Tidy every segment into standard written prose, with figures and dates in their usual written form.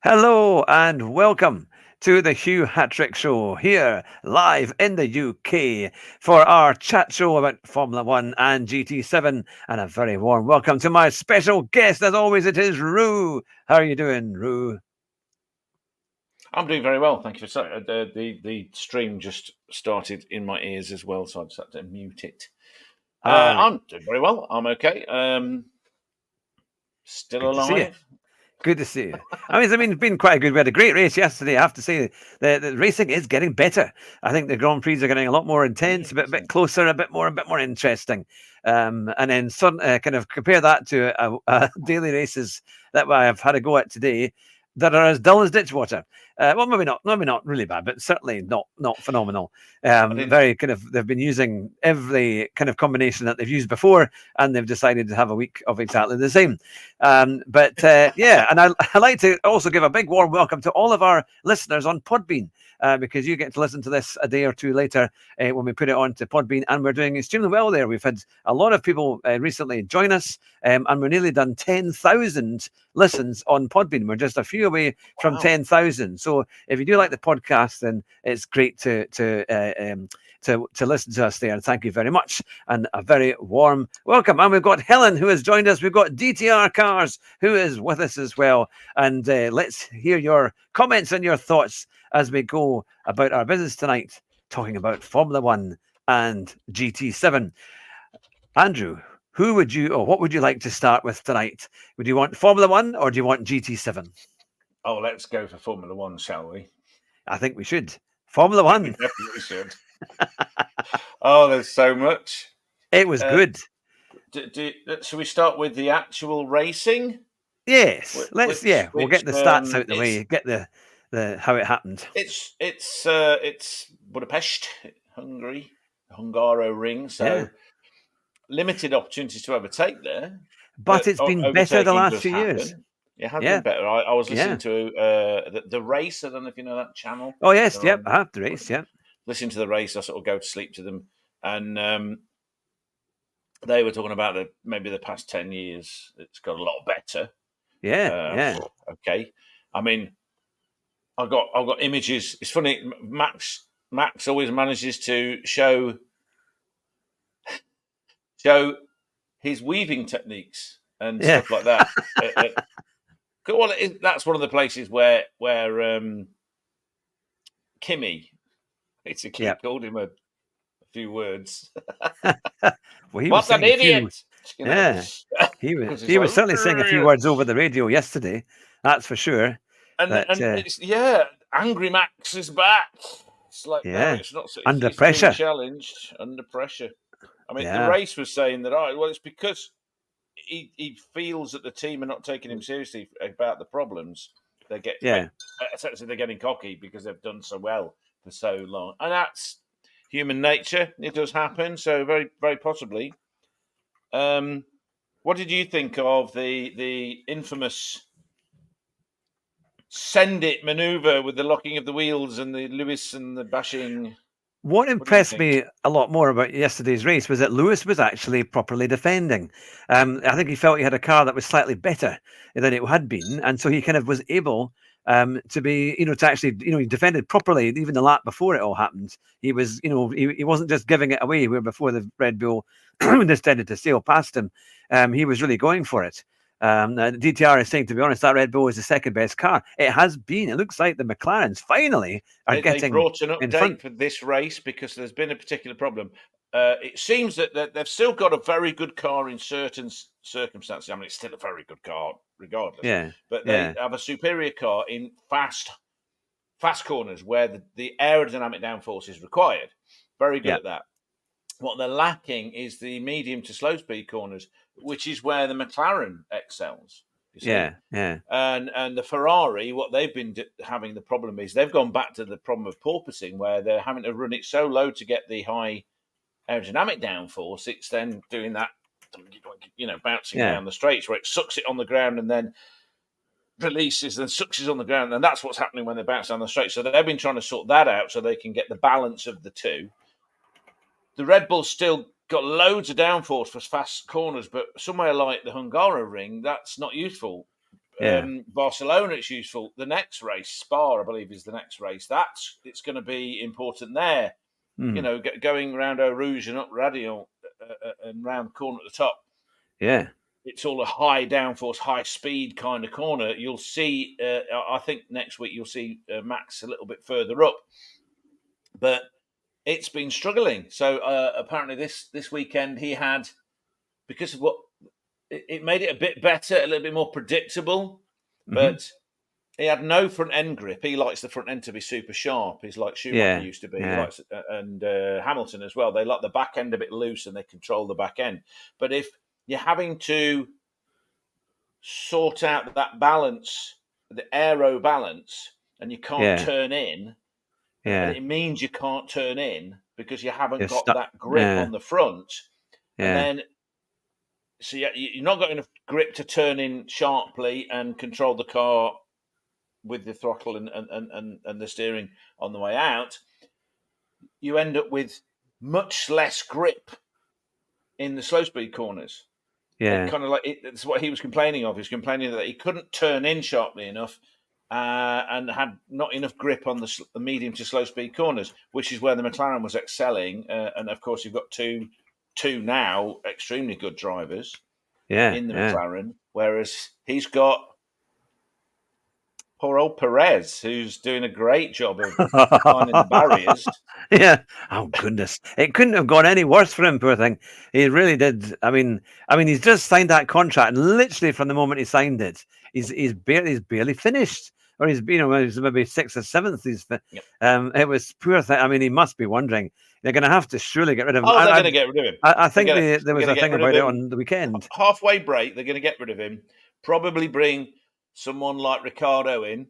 Hello and welcome to the Hugh Hatrick Show here live in the UK for our chat show about Formula One and GT7. And a very warm welcome to my special guest, as always, it is Roo. How are you doing, Roo? I'm doing very well, thank you for saying. The stream just started in my ears as well, so I just had to mute it. Ah, I'm doing very well. I'm okay. Still good to see you. alive. Good to see you. It's been quite good. We had a great race yesterday. I have to say, the racing is getting better. I think the Grand Prix are getting a lot more intense, a bit closer, a bit more interesting. And then kind of compare that to daily races that I've had a go at today that are as dull as ditch water. Well, maybe not really bad, but certainly not phenomenal. I didn't. Very kind of they've been using every kind of combination that they've used before, and they've decided to have a week of exactly the same. Yeah, and I like to also give a big warm welcome to all of our listeners on Podbean. Because you get to listen to this a day or two later when we put it on to Podbean, and we're doing extremely well there. We've had a lot of people recently join us, and we're nearly done 10,000 listens on Podbean. We're just a few away from 10,000. So if you do like the podcast, then it's great to listen to us there. And thank you very much. And a very warm welcome. And we've got Helen who has joined us. We've got DTR Cars who is with us as well. And let's hear your comments and your thoughts as we go about our business tonight, talking about Formula One and GT7. Andrew, what would you like to start with tonight? Would you want Formula One or do you want GT7? Oh, let's go for Formula One, shall we? I think we should. Formula One. We definitely should. Oh, there's so much. It was good. Should we start with the actual racing? Yes. We'll get the stats out the way. Get the how it happened. It's Budapest, Hungary, Hungaroring. So limited opportunities to overtake there. But it's been better the last few years. It has been better. I was listening to the race. I don't know if you know that channel. Oh, yes. Yep. I have the race. Yeah. Listen to the race. I sort of go to sleep to them. And they were talking about maybe the past 10 years. It's got a lot better. Yeah. Okay. I mean, I've got images. It's funny. Max always manages to show his weaving techniques and stuff like that. Well, that's one of the places where Kimmy, it's a kid, called him a few words. Well, what an idiot! He was certainly saying a few words over the radio yesterday. That's for sure. Angry Max is back. It's like it's not under pressure. Challenged under pressure. I mean, the race was saying that. It's because he feels that the team are not taking him seriously about the problems. They get essentially they're getting cocky because they've done so well for so long, and that's human nature. It does happen. So very, very possibly. What did you think of the infamous send it maneuver with the locking of the wheels and the Lewis and the bashing? What impressed me a lot more about yesterday's race was that Lewis was actually properly defending. I think he felt he had a car that was slightly better than it had been, and so he kind of was able to be, to actually, he defended properly. Even the lap before it all happened, he was, he wasn't just giving it away where before the Red Bull just tended to sail past him. He was really going for it. DTR is saying, to be honest, that Red Bull is the second best car. It has been. It looks like the McLarens finally are getting. They brought an update for this race because there's been a particular problem. It seems that they've still got a very good car in certain circumstances. I mean, it's still a very good car regardless. Yeah. But they have a superior car in fast corners where the aerodynamic downforce is required. Very good at that. What they're lacking is the medium to slow speed corners, which is where the McLaren excels. You see? Yeah. And the Ferrari, what they've been having the problem is they've gone back to the problem of porpoising, where they're having to run it so low to get the high aerodynamic downforce. It's then doing that, bouncing down the straights where it sucks it on the ground and then releases and sucks it on the ground. And that's what's happening when they bounce down the straight. So they've been trying to sort that out so they can get the balance of the two. The Red Bull still got loads of downforce for fast corners, but somewhere like the Hungaroring, that's not useful. Barcelona, it's useful. The next race, Spa, I believe, is the next race. It's going to be important there. You know, going around Eau Rouge and up Radion and round the corner at the top. Yeah. It's all a high downforce, high speed kind of corner. You'll see, I think next week you'll see Max a little bit further up. But it's been struggling. So apparently this weekend he had, because of what, it made it a bit better, a little bit more predictable. But he had no front end grip. He likes the front end to be super sharp. He's like Schumacher used to be. Yeah. He likes, and Hamilton as well. They like the back end a bit loose and they control the back end. But if you're having to sort out that balance, the aero balance, and you can't turn in, it means you can't turn in because you haven't got that grip on the front. And then, so you're not got enough grip to turn in sharply and control the car with the throttle and the steering on the way out. You end up with much less grip in the slow speed corners. Yeah. Kind of like it's what he was complaining of. He was complaining that he couldn't turn in sharply enough and had not enough grip on the medium to slow speed corners, which is where the McLaren was excelling. And of course, you've got two now extremely good drivers in the McLaren, whereas he's got poor old Perez, who's doing a great job of finding the barriers. Yeah. Oh goodness, it couldn't have gone any worse for him. Poor thing. He really did. I mean, he's just signed that contract, and literally from the moment he signed it, he's barely finished, or he's he's maybe 6th or 7th. It was poor thing. I mean, he must be wondering. They're going to have to surely get rid of him. Oh, they're going to get rid of him. I think there was a thing about it on the weekend. Halfway break, they're going to get rid of him. Probably bring someone like Ricciardo in,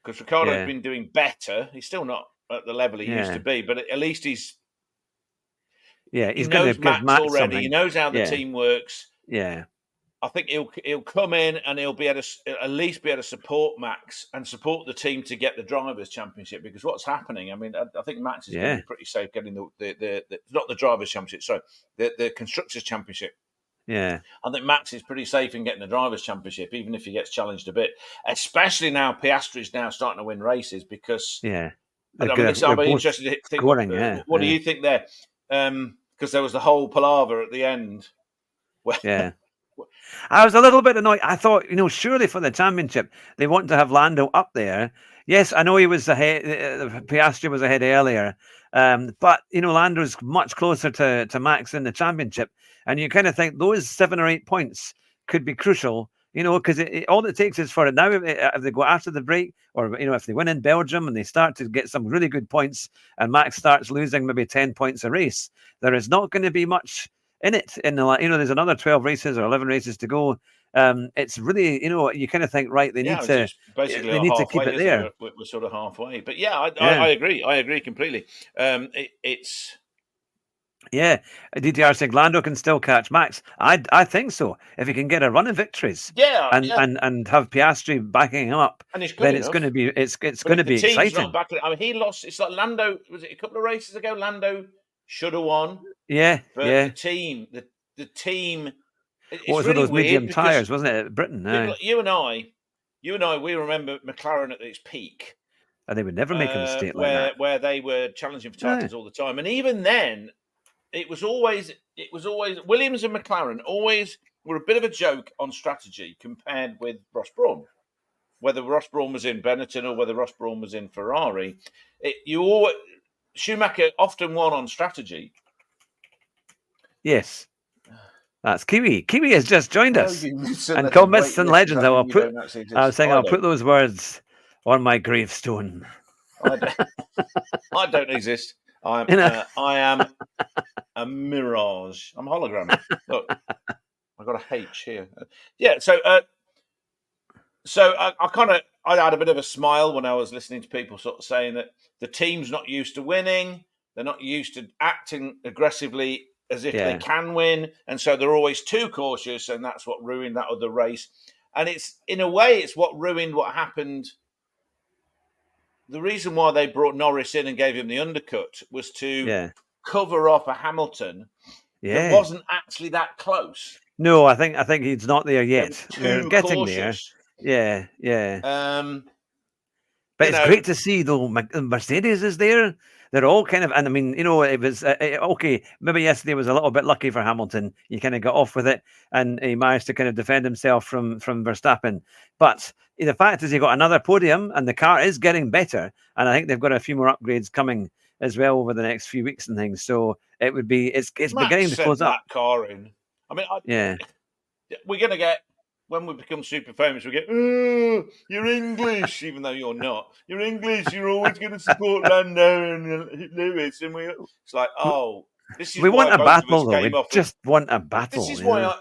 because Ricciardo's been doing better. He's still not at the level he used to be, but at least he knows Max already. Something. He knows how the team works. Yeah, I think he'll come in and he'll be able to at least be able to support Max and support the team to get the drivers' championship. Because what's happening? I mean, I think Max is going to be pretty safe getting the not the drivers' championship, sorry, the constructors' championship. Yeah, I think Max is pretty safe in getting the drivers' championship, even if he gets challenged a bit. Especially now, Piastri's now starting to win races because I'll be interested to think. What do you think there? Because there was the whole palaver at the end. I was a little bit annoyed. I thought, surely for the championship they want to have Lando up there. Yes, I know he was ahead. Piastri was ahead earlier, but Lando's much closer to Max in the championship, and you kind of think those 7 or 8 points could be crucial. Because all it takes is for it now, if they go after the break, or if they win in Belgium and they start to get some really good points, and Max starts losing maybe 10 points a race, there is not going to be much in it. There's another 12 races or 11 races to go. It's really, you kind of think, right? They need to keep it there. We're sort of halfway, but I agree. I agree completely. It's. Yeah, DTR saying Lando can still catch Max. I think so. If he can get a run of victories, and have Piastri backing him up, and then it's going to be exciting. He lost. It's like Lando. Was it a couple of races ago? Lando should have won. But the team. What was really those medium tyres, wasn't it? Britain. You and I, we remember McLaren at its peak. And they would never make a mistake like that. Where they were challenging for titles all the time, and even then. It was always Williams and McLaren always were a bit of a joke on strategy compared with Ross Brawn. Whether Ross Brawn was in Benetton or whether Ross Brawn was in Ferrari, Schumacher often won on strategy. Yes, that's Kiwi. Kiwi has just joined us and called Myths and Legends. I'll put those words on my gravestone. I don't exist. I am a mirage. I'm a hologram. Look, I've got a H here. So I had a bit of a smile when I was listening to people sort of saying that the team's not used to winning. They're not used to acting aggressively as if they can win. And so they're always too cautious. And that's what ruined that other race. And in a way, it's what ruined what happened. The reason why they brought Norris in and gave him the undercut was to cover off a Hamilton that wasn't actually that close. No, I think he's not there yet. They're getting cautious. Yeah, yeah. But You it's know, great to see, though, Mercedes is there. They're all kind of, and I mean, it was okay. Maybe yesterday was a little bit lucky for Hamilton. He kind of got off with it, and he managed to kind of defend himself from Verstappen. But the fact is, he got another podium, and the car is getting better. And I think they've got a few more upgrades coming as well over the next few weeks and things. So it would be, it's Max beginning to sent close up. that car in. I mean, Yeah. we're going to get, when we become super famous, we get, oh, you're English, even though you're not. You're English, you're always going to support Lando and Lewis. And it's like, oh, this is We why want a both of battle, us though. came We off. just want a This battle. is why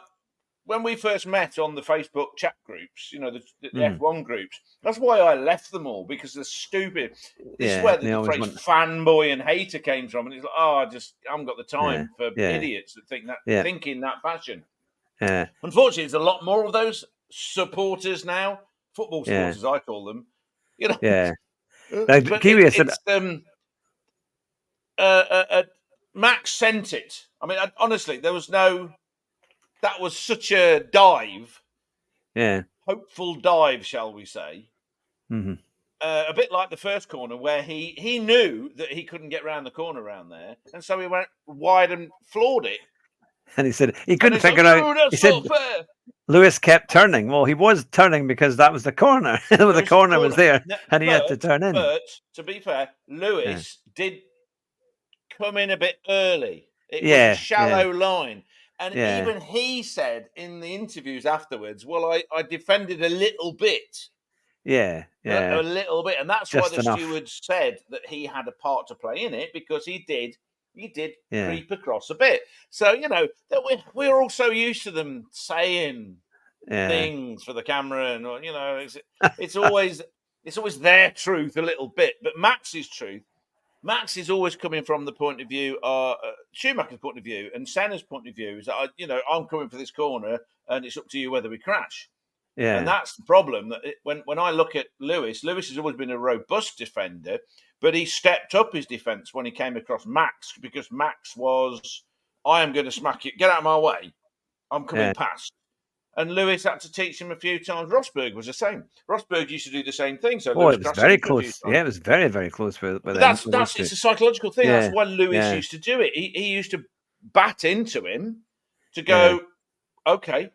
when we first met on the Facebook chat groups, the F1 groups, that's why I left them all, because they're stupid. This is where the phrase fanboy and hater came from. And it's like, I haven't got the time for idiots that think in that fashion. Yeah. Unfortunately, there's a lot more of those supporters now. Football supporters, I call them. Yeah. But Max sent it. I mean, honestly, there was no. That was such a dive. Yeah. Hopeful dive, shall we say? Mm-hmm. A bit like the first corner, where he knew that he couldn't get round the corner around there, and so he went wide and floored it. And he said he couldn't figure out. That's he said not fair. Lewis kept turning. Well, he was turning because that was the corner. The corner was there, and he had to turn in. But to be fair, Lewis did come in a bit early. It was a shallow line. And even he said in the interviews afterwards, well, I defended a little bit. Yeah. A little bit. And that's just why the stewards said that he had a part to play in it, because he did creep across a bit. So, that we're all so used to them saying things for the camera, and it's always their truth a little bit. But Max's truth, Max is always coming from the point of view, Schumacher's point of view, and Senna's point of view is that I'm coming for this corner, and it's up to you whether we crash. Yeah. And that's the problem. That when I look at Lewis has always been a robust defender, but he stepped up his defence when he came across Max, because Max was, I am going to smack you, get out of my way, I'm coming past. And Lewis had to teach him a few times. Rosberg was the same. Rosberg used to do the same thing. So Lewis it was very close. Yeah, it was very, very close with that's it's a psychological thing. Yeah. That's why Lewis used to do it. He used to bat into him to go, okay,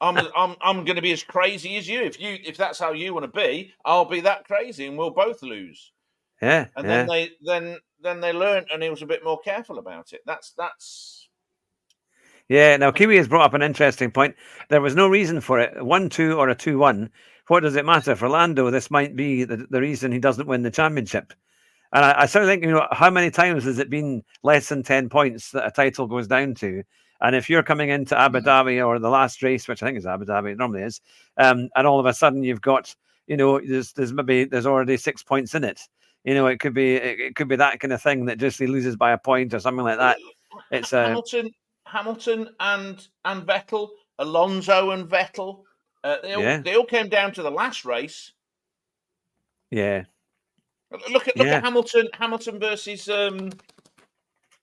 I'm going to be as crazy as you. If that's how you want to be, I'll be that crazy, and we'll both lose. Yeah. And then they learned, and he was a bit more careful about it. That's. Yeah, now Kiwi has brought up an interesting point. There was no reason for it. 1-2 or a 2-1. What does it matter? For Lando, this might be the reason he doesn't win the championship. And I sort of think, how many times has it been less than 10 points that a title goes down to? And if you're coming into Abu Dhabi or the last race, which I think is Abu Dhabi, it normally is, and all of a sudden you've got, there's already 6 points in it. It could be that kind of thing that just he loses by a point or something like that. It's Hamilton and Vettel, Alonso and Vettel, they all came down to the last race. Yeah. Look at Hamilton versus I've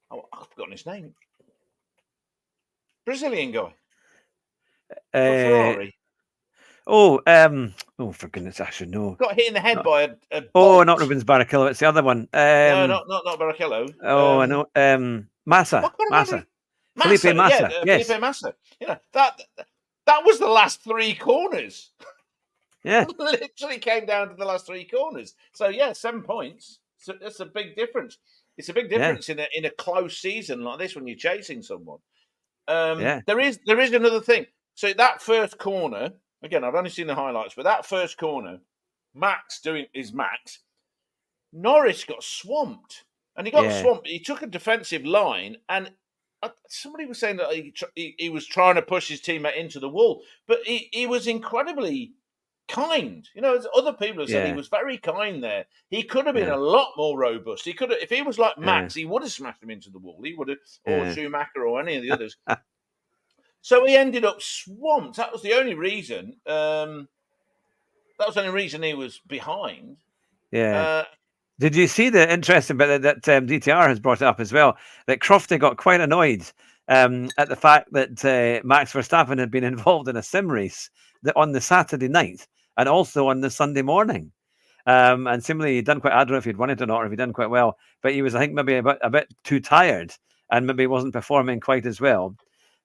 forgotten his name. Brazilian guy. Ferrari. For goodness, I should know. Got hit in the head by a bolt. Not Rubens Barrichello. It's the other one. No, not Barrichello. I know. Massa. Felipe Massa. Yes. Felipe Massa. That was the last three corners. Yeah. Literally came down to the last three corners. So 7 points. So that's a big difference. It's a big difference in a close season like this when you're chasing someone. There is another thing. So that first corner, again, I've only seen the highlights, but that first corner, Max doing his Max, Norris got swamped. And he got swamped. He took a defensive line, and somebody was saying that he was trying to push his teammate into the wall, but he was incredibly kind. Other people have said he was very kind there. He could have been a lot more robust. He could have, if he was like Max, he would have smashed him into the wall. He would have, or Schumacher or any of the others. So he ended up swamped. That was the only reason. That was the only reason he was behind. Yeah. Did you see the interesting bit that DTR has brought up as well? That Crofty got quite annoyed at the fact that Max Verstappen had been involved in a sim race on the Saturday night, and also on the Sunday morning. And similarly, he'd done quite. I don't know if he'd won it or not, or if he'd done quite well, but he was, I think, maybe a bit too tired, and maybe wasn't performing quite as well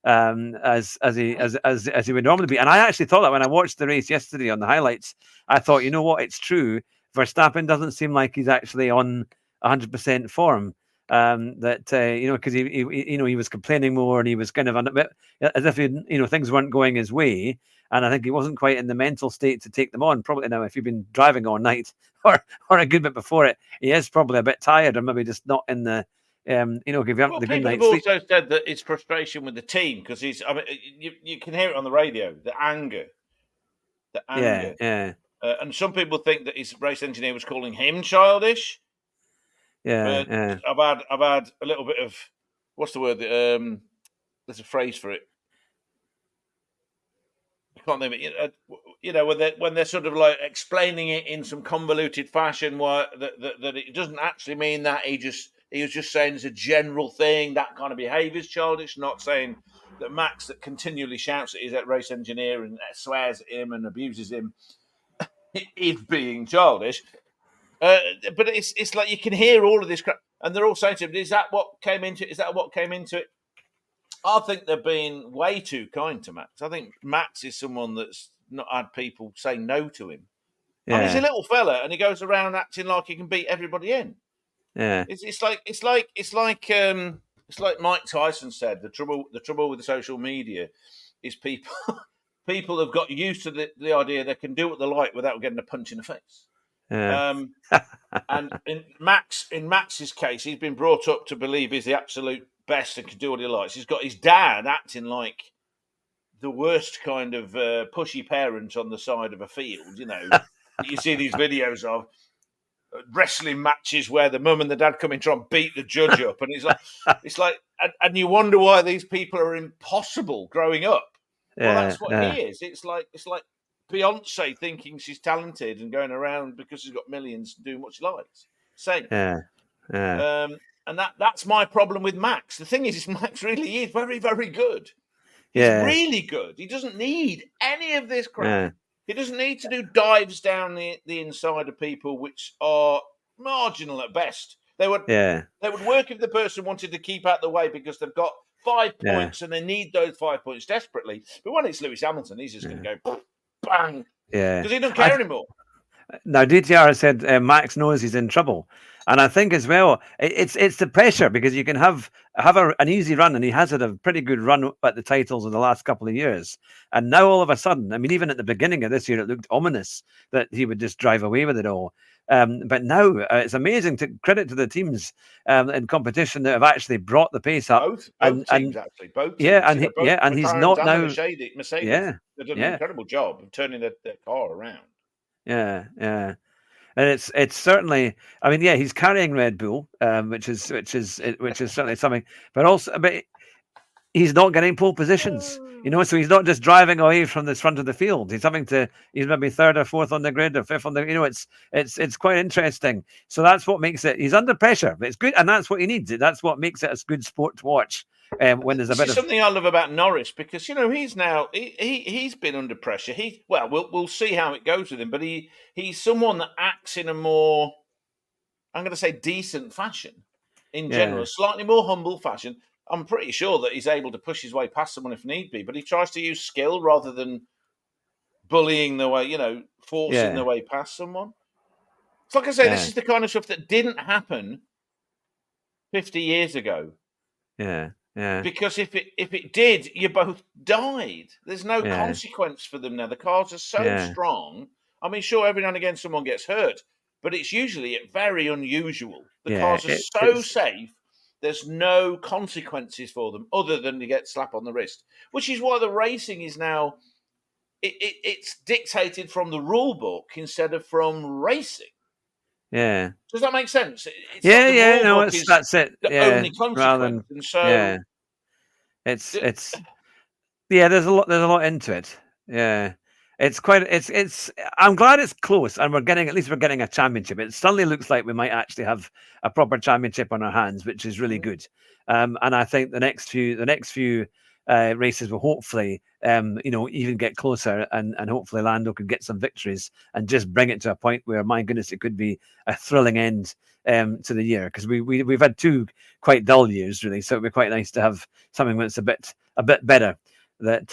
as he would normally be. And I actually thought that when I watched the race yesterday on the highlights, I thought, you know what, it's true. Verstappen doesn't seem like he's actually on 100% form. Because he was complaining more, and he was kind of a bit as if things weren't going his way. And I think he wasn't quite in the mental state to take them on. Probably now, if you've been driving all night or a good bit before it, he is probably a bit tired, or maybe just not in the, if you haven't the good people night's have sleep. also said that it's frustration with the team because you can hear it on the radio, the anger. Yeah. And some people think that his race engineer was calling him childish. Yeah, but I've had a little bit of, what's the word? There's a phrase for it. I can't think of it. When they're sort of like explaining it in some convoluted fashion, that it doesn't actually mean that he was just saying it's a general thing. That kind of behaviour is childish. Not saying that Max that continually shouts at his race engineer and swears at him and abuses him is being childish. But it's like you can hear all of this crap, and they're all saying to him, "Is that what came into it? Is that what came into it?" I think they're being way too kind to Max. I think Max is someone that's not had people say no to him. Yeah. I mean, he's a little fella, and he goes around acting like he can beat everybody in. Yeah. It's like Mike Tyson said. The trouble with the social media is people have got used to the idea they can do what they like without getting a punch in the face. Yeah. And in Max's case, he's been brought up to believe he's the absolute best and can do what he likes. He's got his dad acting like the worst kind of pushy parent on the side of a field. You see these videos of wrestling matches where the mum and the dad come in try and beat the judge up, and it's like, and you wonder why these people are impossible growing up. Well, that's what he is. It's like Beyonce thinking she's talented and going around because she's got millions doing what she likes. Same. Yeah. And that's my problem with Max. The thing is Max really is very, very good. He's really good. He doesn't need any of this crap. Yeah. He doesn't need to do dives down the inside of people, which are marginal at best. They would work if the person wanted to keep out the way because they've got 5 points and they need those 5 points desperately. But when it's Lewis Hamilton, he's just going to go bang. Yeah. Because he doesn't care anymore. Now, DTR said Max knows he's in trouble. And I think as well, it's the pressure, because you can have an easy run, and he has had a pretty good run at the titles in the last couple of years. And now all of a sudden, I mean, even at the beginning of this year, it looked ominous that he would just drive away with it all. But now it's amazing, to credit to the teams in competition that have actually brought the pace up. Both teams. And he's not now. Mercedes, they've done an incredible job of turning their car around. Yeah. And it's certainly, I mean, he's carrying Red Bull, which is certainly something. But he's not getting pole positions, so he's not just driving away from the front of the field. He's maybe third or fourth on the grid or fifth on the. It's quite interesting. So that's what makes it. He's under pressure, but it's good, and that's what he needs. That's what makes it a good sport to watch. When there's a bit of something I love about Norris, because he's now he's been under pressure. We'll see how it goes with him, but he's someone that acts in a more, I'm going to say, decent fashion in general, slightly more humble fashion. I'm pretty sure that he's able to push his way past someone if need be, but he tries to use skill rather than bullying the way, forcing the way past someone. It's like I say, this is the kind of stuff that didn't happen 50 years ago. Yeah. Because if it did, you both died. There's no consequence for them now. The cars are so strong. I mean, sure, every now and again someone gets hurt, but it's usually very unusual. The cars are so safe. There's no consequences for them other than you get slap on the wrist, which is why the racing is now it's dictated from the rule book instead of from racing. Yeah. Does that make sense? That's it. The only consequence, and so it's there's a lot into it. Yeah. It's quite. It's. I'm glad it's close, and we're getting a championship. It suddenly looks like we might actually have a proper championship on our hands, which is really good. And I think the next few races will hopefully, even get closer, and hopefully Lando could get some victories and just bring it to a point where, my goodness, it could be a thrilling end to the year, because we've had 2 quite dull years, really. So it'd be quite nice to have something that's a bit better. That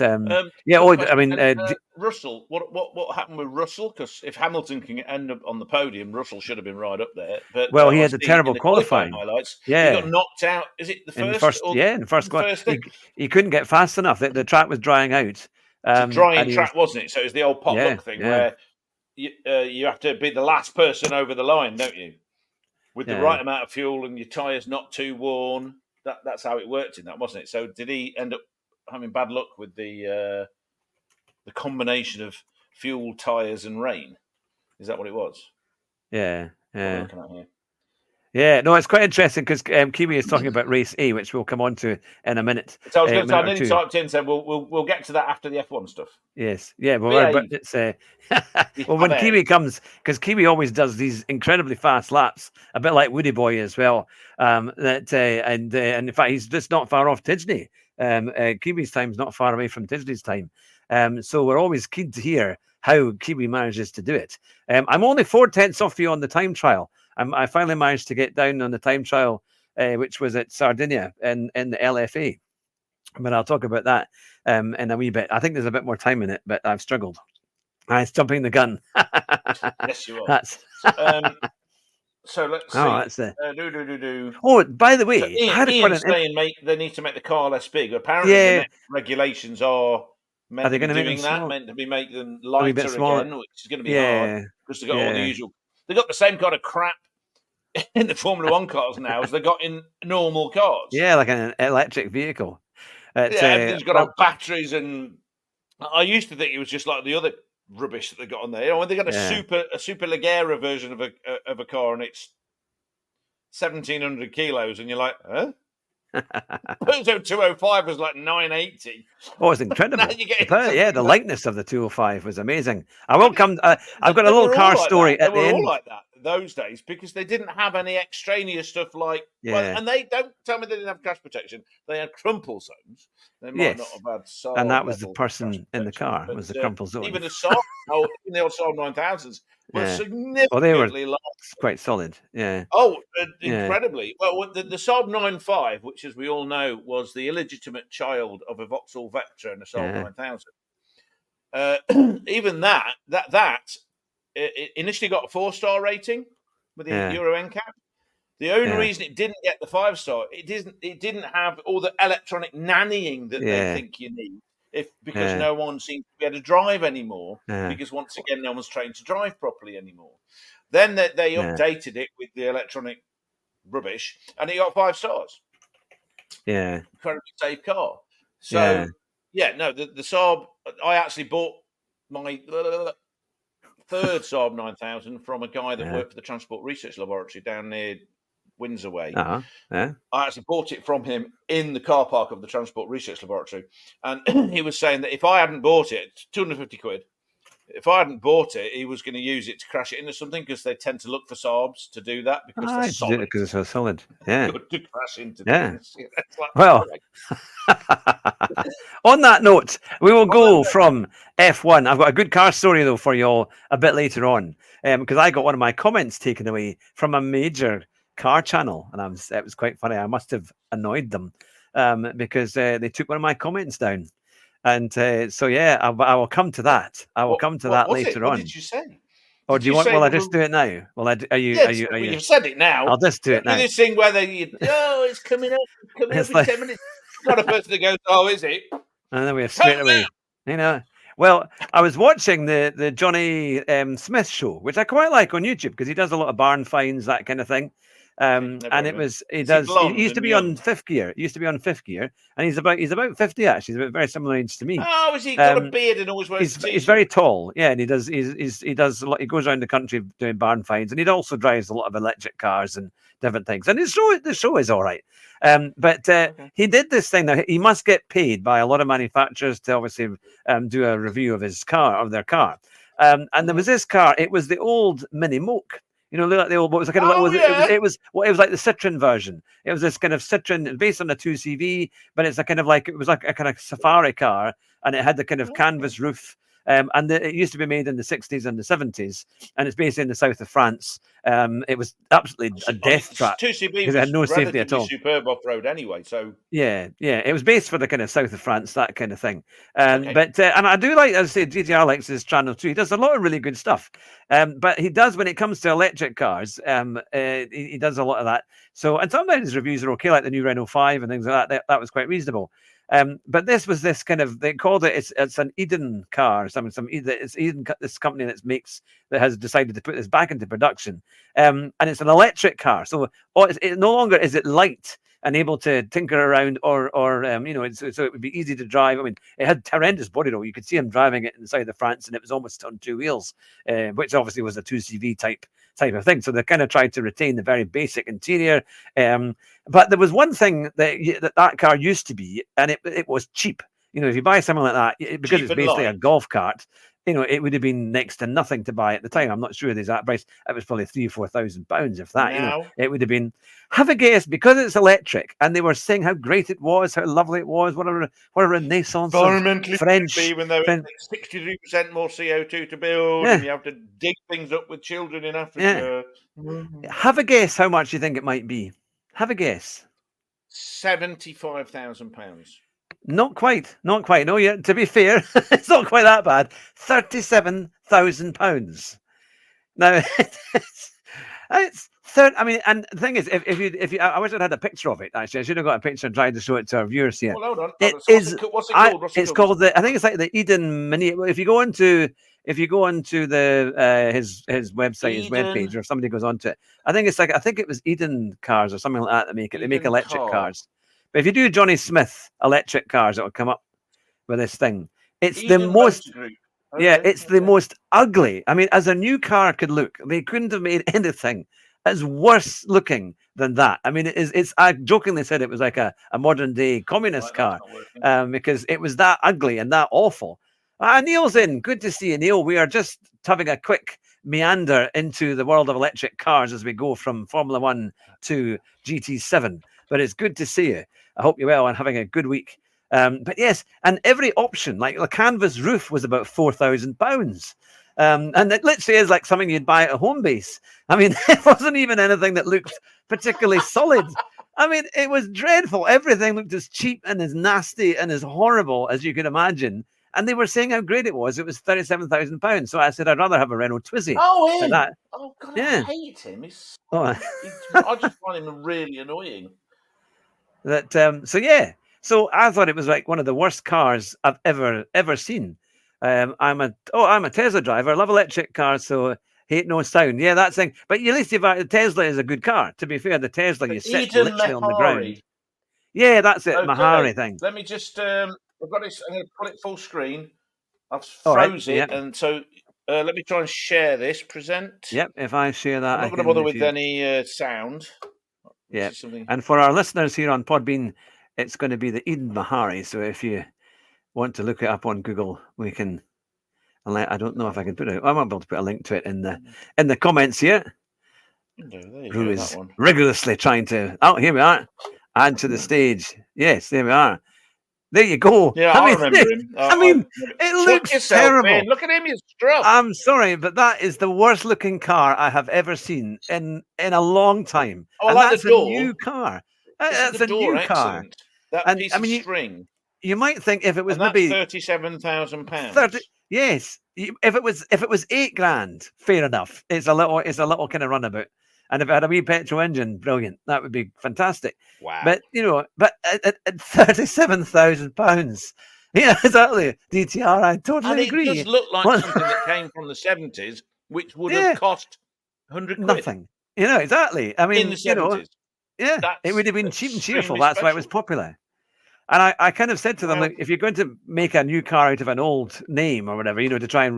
Russell, what happened with Russell? Because if Hamilton can end up on the podium, Russell should have been right up there. But he had a terrible qualifying highlights. Yeah, he got knocked out. Is it the in first? the first he couldn't get fast enough. The track was drying out. It's a drying track, wasn't it? So it was the old potluck thing where you have to be the last person over the line, don't you? With the right amount of fuel and your tyres not too worn. That's how it worked in that, wasn't it? So did he end up having bad luck with the combination of fuel, tyres, and rain? Is that what it was? Yeah. Looking at here. Yeah, no, it's quite interesting because Kiwi is talking about race A, which we'll come on to in a minute. So I was going to say, I nearly typed in and said, we'll get to that after the F1 stuff. Yes, yeah, but it's when Kiwi comes, because Kiwi always does these incredibly fast laps, a bit like Woody Boy as well. And in fact, he's just not far off Tidney. Kiwi's time's not far away from Tidney's time. So we're always keen to hear how Kiwi manages to do it. I'm only 4/10 off you on the time trial. I finally managed to get down on the time trial, which was at Sardinia in the LFA. But I'll talk about that in a wee bit. I think there's a bit more time in it, but I've struggled. It's jumping the gun. Yes, you are. So let's see. That's the... Oh, by the way, Ian's saying they need to make the car less big. Apparently, the next regulations are meant to be doing that, meant to be make them lighter again, which is going to be hard because they've got all the usual. They've got the same kind of crap in the Formula One cars now as they got in normal cars. Yeah, like an electric vehicle. Everything's got batteries, and I used to think it was just like the other rubbish that they got on there. When they got a super Leggera version of a car, and it's 1,700 kilos, and you're like, huh? Peugeot 205 was like 980. Oh, it's incredible. The likeness of the 205 was amazing. I will come. I've got a little car story at the end. They were all like that those days because they didn't have any extraneous stuff like. Well, and they don't tell me they didn't have crash protection. They had crumple zones. They might not have had Saab, and that was the person in the car was the crumple zone. Even the Saab, even the old Saab 9000s were significantly large. Quite solid. Yeah. Oh, incredibly. Well, the Saab 95, which, as we all know, was the illegitimate child of a Vauxhall Vectra and a Saab 9000. Even that it initially got a 4-star rating with the Euro NCAP. The only reason it didn't get the 5-star, it didn't have all the electronic nannying that they think you need. Because no one seemed to be able to drive anymore. Because once again, no one's trained to drive properly anymore. Then they updated it with the electronic rubbish, and it got 5 stars. Yeah, incredibly safe car. So the Saab. I actually bought my third Saab 9000 from a guy that worked for the Transport Research Laboratory down near Windsor Way. I actually bought it from him in the car park of the Transport Research Laboratory, and he was saying that if I hadn't bought it, 250 quid. If I hadn't bought it, he was going to use it to crash it into something because they tend to look for Saabs to do that because they're solid. Because it's so solid. Yeah. Good to crash into things. Well, on that note, we will go from F1. I've got a good car story, though, for you all a bit later on because I got one of my comments taken away from a major car channel, and it was quite funny. I must have annoyed them because they took one of my comments down. And I will come to that. I will come to that later on. What did you say? Or do you want? Will I just do it now? Well, you've said it now. I'll just do it now. This thing where it's coming up. It's like, 10 minutes. Not a person that goes, oh, is it? And then we have straight away. Well, I was watching the Johnny Smith show, which I quite like on YouTube because he does a lot of barn finds, that kind of thing. And it was he used to be on Fifth Gear. He used to be on Fifth Gear, and he's about 50 actually. He's about very similar age to me. Oh, has he got a beard and always wears? He's very tall, and he does a lot. He goes around the country doing barn finds, and he also drives a lot of electric cars and different things. And the show is all right. He did this thing. Now he must get paid by a lot of manufacturers to obviously do a review of their car. And there was this car. It was the old Mini Moke. You know, like the old, what was the kind of, Oh, yeah. it was like the Citroen version. It was this kind of Citroen based on a 2CV, but it's a kind of like, it was like a kind of safari car, and it had the kind of canvas roof. And it used to be made in the 60s and the 70s, and it's based in the south of France. It was absolutely a death trap 2CB because it had was no safety at relatively all. superb off-road anyway, so... Yeah, it was based for the kind of south of France, that kind of thing. Okay. But and I do like, as I say, GTR likes his channel too. He does a lot of really good stuff. But he does, when it comes to electric cars, he does a lot of that. So, and sometimes his reviews are okay, like the new Renault 5 and things like that. That was quite reasonable. But this was this kind of, they called it, it's an Eden car, it's Eden, this company that has decided to put this back into production. And it's an electric car. So it no longer is it light and able to tinker around, or you know, so it would be easy to drive. I mean, it had horrendous body roll. You could see him driving it inside of France, and it was almost on two wheels, which obviously was a 2CV type of thing. So they kind of tried to retain the very basic interior. But there was one thing that car used to be, and it was cheap. You know, if you buy something like that, because it's basically a golf cart, you know, it would have been next to nothing to buy at the time. I'm not sure the exact price. It was probably £3,000 or £4,000, if that. You know, it would have been. Have a guess, because it's electric, and they were saying how great it was, how lovely it was, what a renaissance environmentally of French. Even though it takes 63% more CO2 to build, and you have to dig things up with children in Africa. Yeah. Have a guess how much you think it might be. Have a guess. £75,000. Not quite. No, yeah, to be fair, it's not quite that bad. £37,000. Now, it's third. I mean, and the thing is, if you, I wish I'd had a picture of it. Actually, I should have got a picture and tried to show it to our viewers here. Well, hold on. What's it called? It's called I think it's like the Eden Mini. If you go into the his website, his webpage, or if somebody goes onto it, I think it was Eden Cars or something like that that make it. They make electric cars. But if you do Johnny Smith electric cars, it will come up with this thing. It's the most. Yeah, it's the most ugly. I mean, as a new car could look, they couldn't have made anything as worse looking than that. I mean, it's. I jokingly said it was like a modern day communist car, because it was that ugly and that awful. Neil's in. Good to see you, Neil. We are just having a quick meander into the world of electric cars as we go from Formula 1 to GT7. But it's good to see you. I hope you're well and having a good week. But yes, and every option, like the canvas roof, was about £4,000. And it literally is like something you'd buy at a home base. I mean, it wasn't even anything that looked particularly solid. I mean, it was dreadful. Everything looked as cheap and as nasty and as horrible as you could imagine. And they were saying how great it was. It was £37,000. So I said, I'd rather have a Renault Twizy. Oh, him? That. Oh, God, yeah. I hate him. I just find him really annoying. So I thought it was like one of the worst cars I've ever seen. I'm a Tesla driver. I love electric cars, so hate no sound. Yeah, that thing. But at least the Tesla is a good car. To be fair, the Tesla, you sit literally on the ground. Yeah, that's it, Mahari thing. Let me just. I've got this. I'm going to put it full screen. I've froze it, and so let me try and share this. Present. Yep. If I share that, I'm not going to bother with any sound. Yeah. And for our listeners here on Podbean, it's going to be the Eden Mahari. So if you want to look it up on Google, we can. I don't know if I can put it. I might be able to put a link to it in the comments here. Who is rigorously trying to? Oh, here we are. Add to the stage. Yes, there we are. There you go. Yeah, I remember him. It looks terrible. Look at him, he's struck. I'm sorry, but that is the worst looking car I have ever seen in a long time. Oh, I like that's the door. A new car. That's a new car. That piece of string. You might think if it was maybe £37,000. Yes. If it was £8,000, fair enough. It's a little kind of runabout. And if it had a wee petrol engine, brilliant. That would be fantastic. Wow. But at £37,000, yeah, exactly. DTR, I totally agree. It does look like something that came from the 70s, which would have cost £100. Nothing. Exactly. I mean, in the 70s. It would have been cheap and cheerful. That's why it was popular. And I kind of said to them, like, if you're going to make a new car out of an old name or whatever, to try and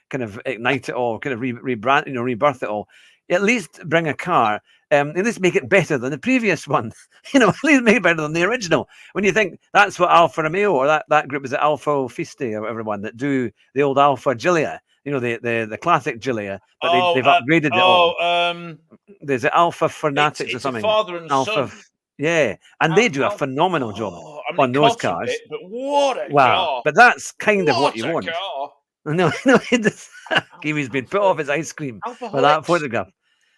kind of ignite it all, kind of rebrand, rebirth it all, at least bring a car, at least make it better than the previous one. At least make it better than the original. When you think that's what Alfa Romeo or that group is it Alfa Fieste or everyone that do the old Alfa Giulia. the classic Giulia, but they've upgraded it all. There's the Alpha Fanatics or something. It's a father and son. Yeah, and they do a phenomenal job on those cars. But what a car! But that's kind of what you want. Car. No, Kiwi's been put off his ice cream for that photograph.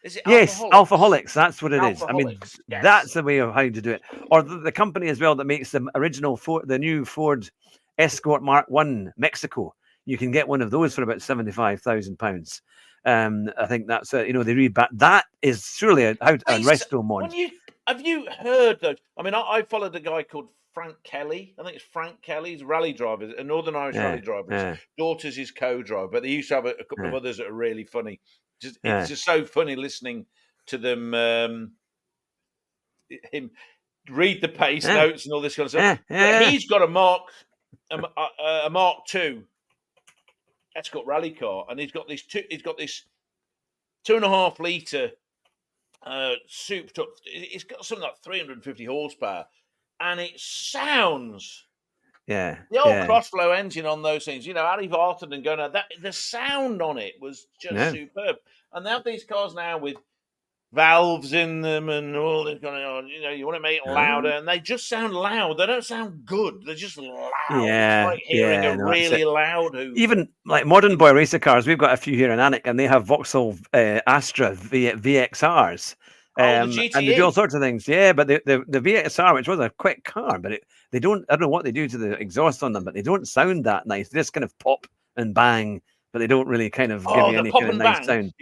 Is it yes, Alphaholics, that's what it is. I mean, yes. That's the way of how to do it. Or the company as well that makes the the new Ford Escort Mark I Mexico. You can get one of those for about £75,000. I think that's they read back. That is surely a resto mod. Have you heard those? I mean, I followed a guy called Frank Kelly. I think it's Frank Kelly. He's a rally driver, a Northern Irish rally driver. His daughter's his co-driver, but they used to have a couple of others that are really funny. It's just so funny listening to them, him read the pace notes and all this kind of stuff. But he's got a Mark II Escort rally car, and he's got this 2.5 litre souped up. It's got something like 350 horsepower, and it sounds. The old crossflow engine on those things, Ali Vartan and going out, the sound on it was just superb. And they have these cars now with valves in them and all this going on. You want to make it louder, and they just sound loud. They don't sound good. They're just loud. It's like hearing a really loud Hoover. Even like modern boy racer cars, we've got a few here in Alnwick, and they have Vauxhall Astra VXRs. And they do all sorts of things. Yeah, but the VXR, which was a quick car, but they don't. I don't know what they do to the exhaust on them, but they don't sound that nice. They just kind of pop and bang, but they don't really kind of give you any kind of nice sound.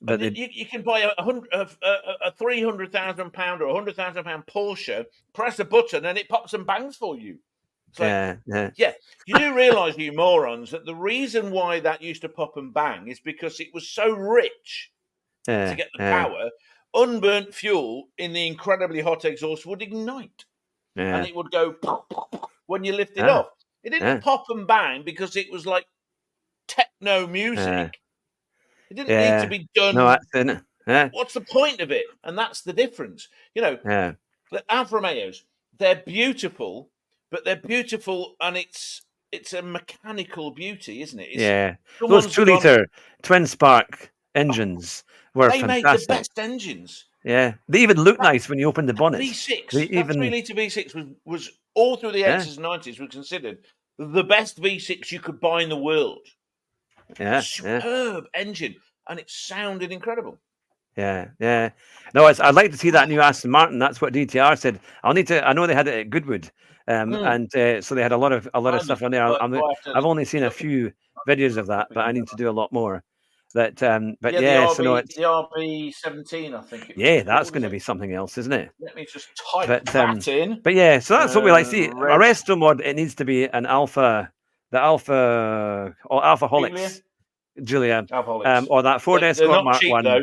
But you can buy a £300,000 or £100,000 Porsche, press a button, and it pops and bangs for you. You do realise, you morons, that the reason why that used to pop and bang is because it was so rich to get the power. Unburnt fuel in the incredibly hot exhaust would ignite, and it would go when you lift it off. It didn't pop and bang because it was like techno music. It didn't need to be done. No, that's it. What's the point of it? And that's the difference. The Alfa Romeos, they're beautiful, but they're beautiful, and it's a mechanical beauty, isn't it? Those 2-litre twin spark engines were fantastic. Made the best engines. Yeah, they even look nice when you open the bonnet. V6, that 3-litre V6 was all through the 80s and 90s was considered the best V6 you could buy in the world. Superb engine, and it sounded incredible. No, I'd like to see that new Aston Martin. That's what DTR said. I know they had it at Goodwood, and so they had a lot of stuff on there. I've only seen a few videos of that, but I need to do a lot more. But the RB17, I think. That's going to be something else, isn't it? Let me just type that in. But so that's what we like to see. A resto mod, it needs to be an Alpha. The Alphaholics, Giulia, or that Ford Escort Mark I.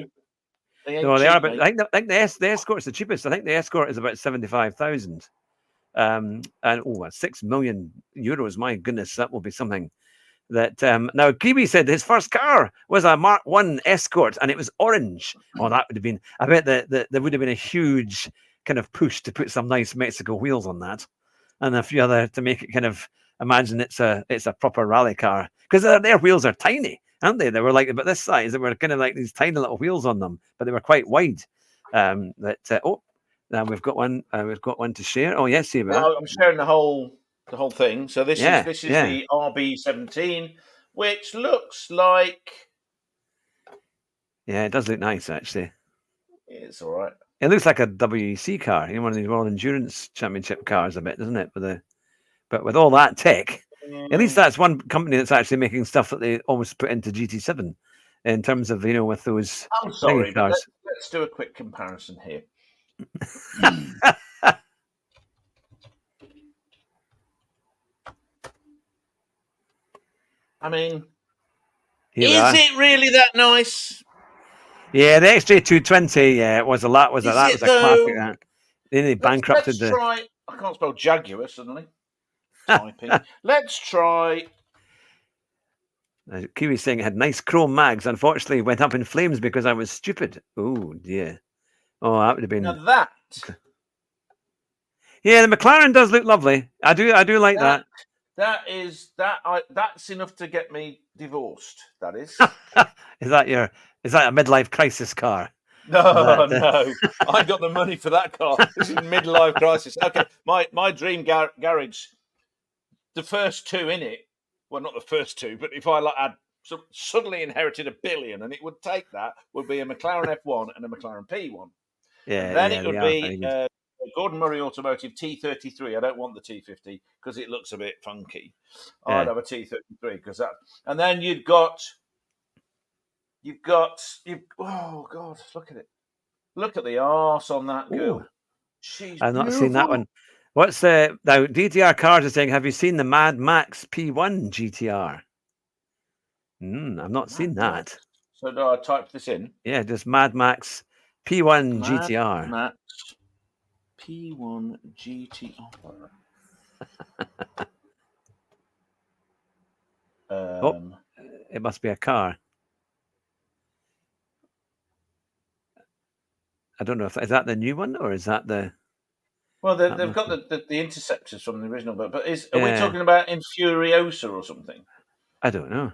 No, they are, but I think the Escort's the cheapest. I think the Escort is about 75,000, and €6 million. My goodness, that will be something. That now Kiwi said his first car was a Mark I Escort, and it was orange. Oh, that would have been. I bet that there would have been a huge kind of push to put some nice Mexico wheels on that, and a few other to make it kind of. Imagine it's a proper rally car, because their wheels are tiny, aren't they? They were like about this size. They were kind of like these tiny little wheels on them, but they were quite wide. Now we've got one. We've got one to share. Oh yes, see about. I'm sharing the whole thing. So this is the RB17, which looks like. Yeah, it does look nice actually. It's all right. It looks like a WEC car, one of these World Endurance Championship cars, a bit, doesn't it? But with all that tech, at least that's one company that's actually making stuff that they almost put into GT7 in terms of, with those. I'm sorry, but let's do a quick comparison here. I mean, is it really that nice? Yeah, the XJ220, it was a lot. That was a classic. Then they bankrupted I can't spell Jaguar suddenly. Let's try. Kiwi's saying it had nice chrome mags. Unfortunately, went up in flames because I was stupid. Oh dear. Oh, that would have been. Now that. Yeah, the McLaren does look lovely. I do like that. That's enough to get me divorced. That is. Is that a midlife crisis car? No, no, I ain't got the money for that car. This is midlife crisis. Okay, my dream garage, the first two in it. Well, not the first two, but if I had suddenly inherited $1 billion, and it would take that, would be a McLaren F1 and a McLaren P1. Yeah, and then yeah, it would they are be very good. a Gordon Murray Automotive T33. I don't want the T50 because it looks a bit funky. Yeah. I'd have a T33 because that. And then you've got. Oh God! Look at it! Look at the arse on that girl. Ooh, She's I've not beautiful. seen that one. What's now? DTR Cars is saying, have you seen the Mad Max P1 GTR? I've not seen that. So do I type this in? Yeah, just Mad Max P1 Mad GTR. Max P1 GTR. It must be a car. I don't know if is that the new one or is that the. Well, they've got the interceptors from the original, but are we talking about in Furiosa or something? I don't know.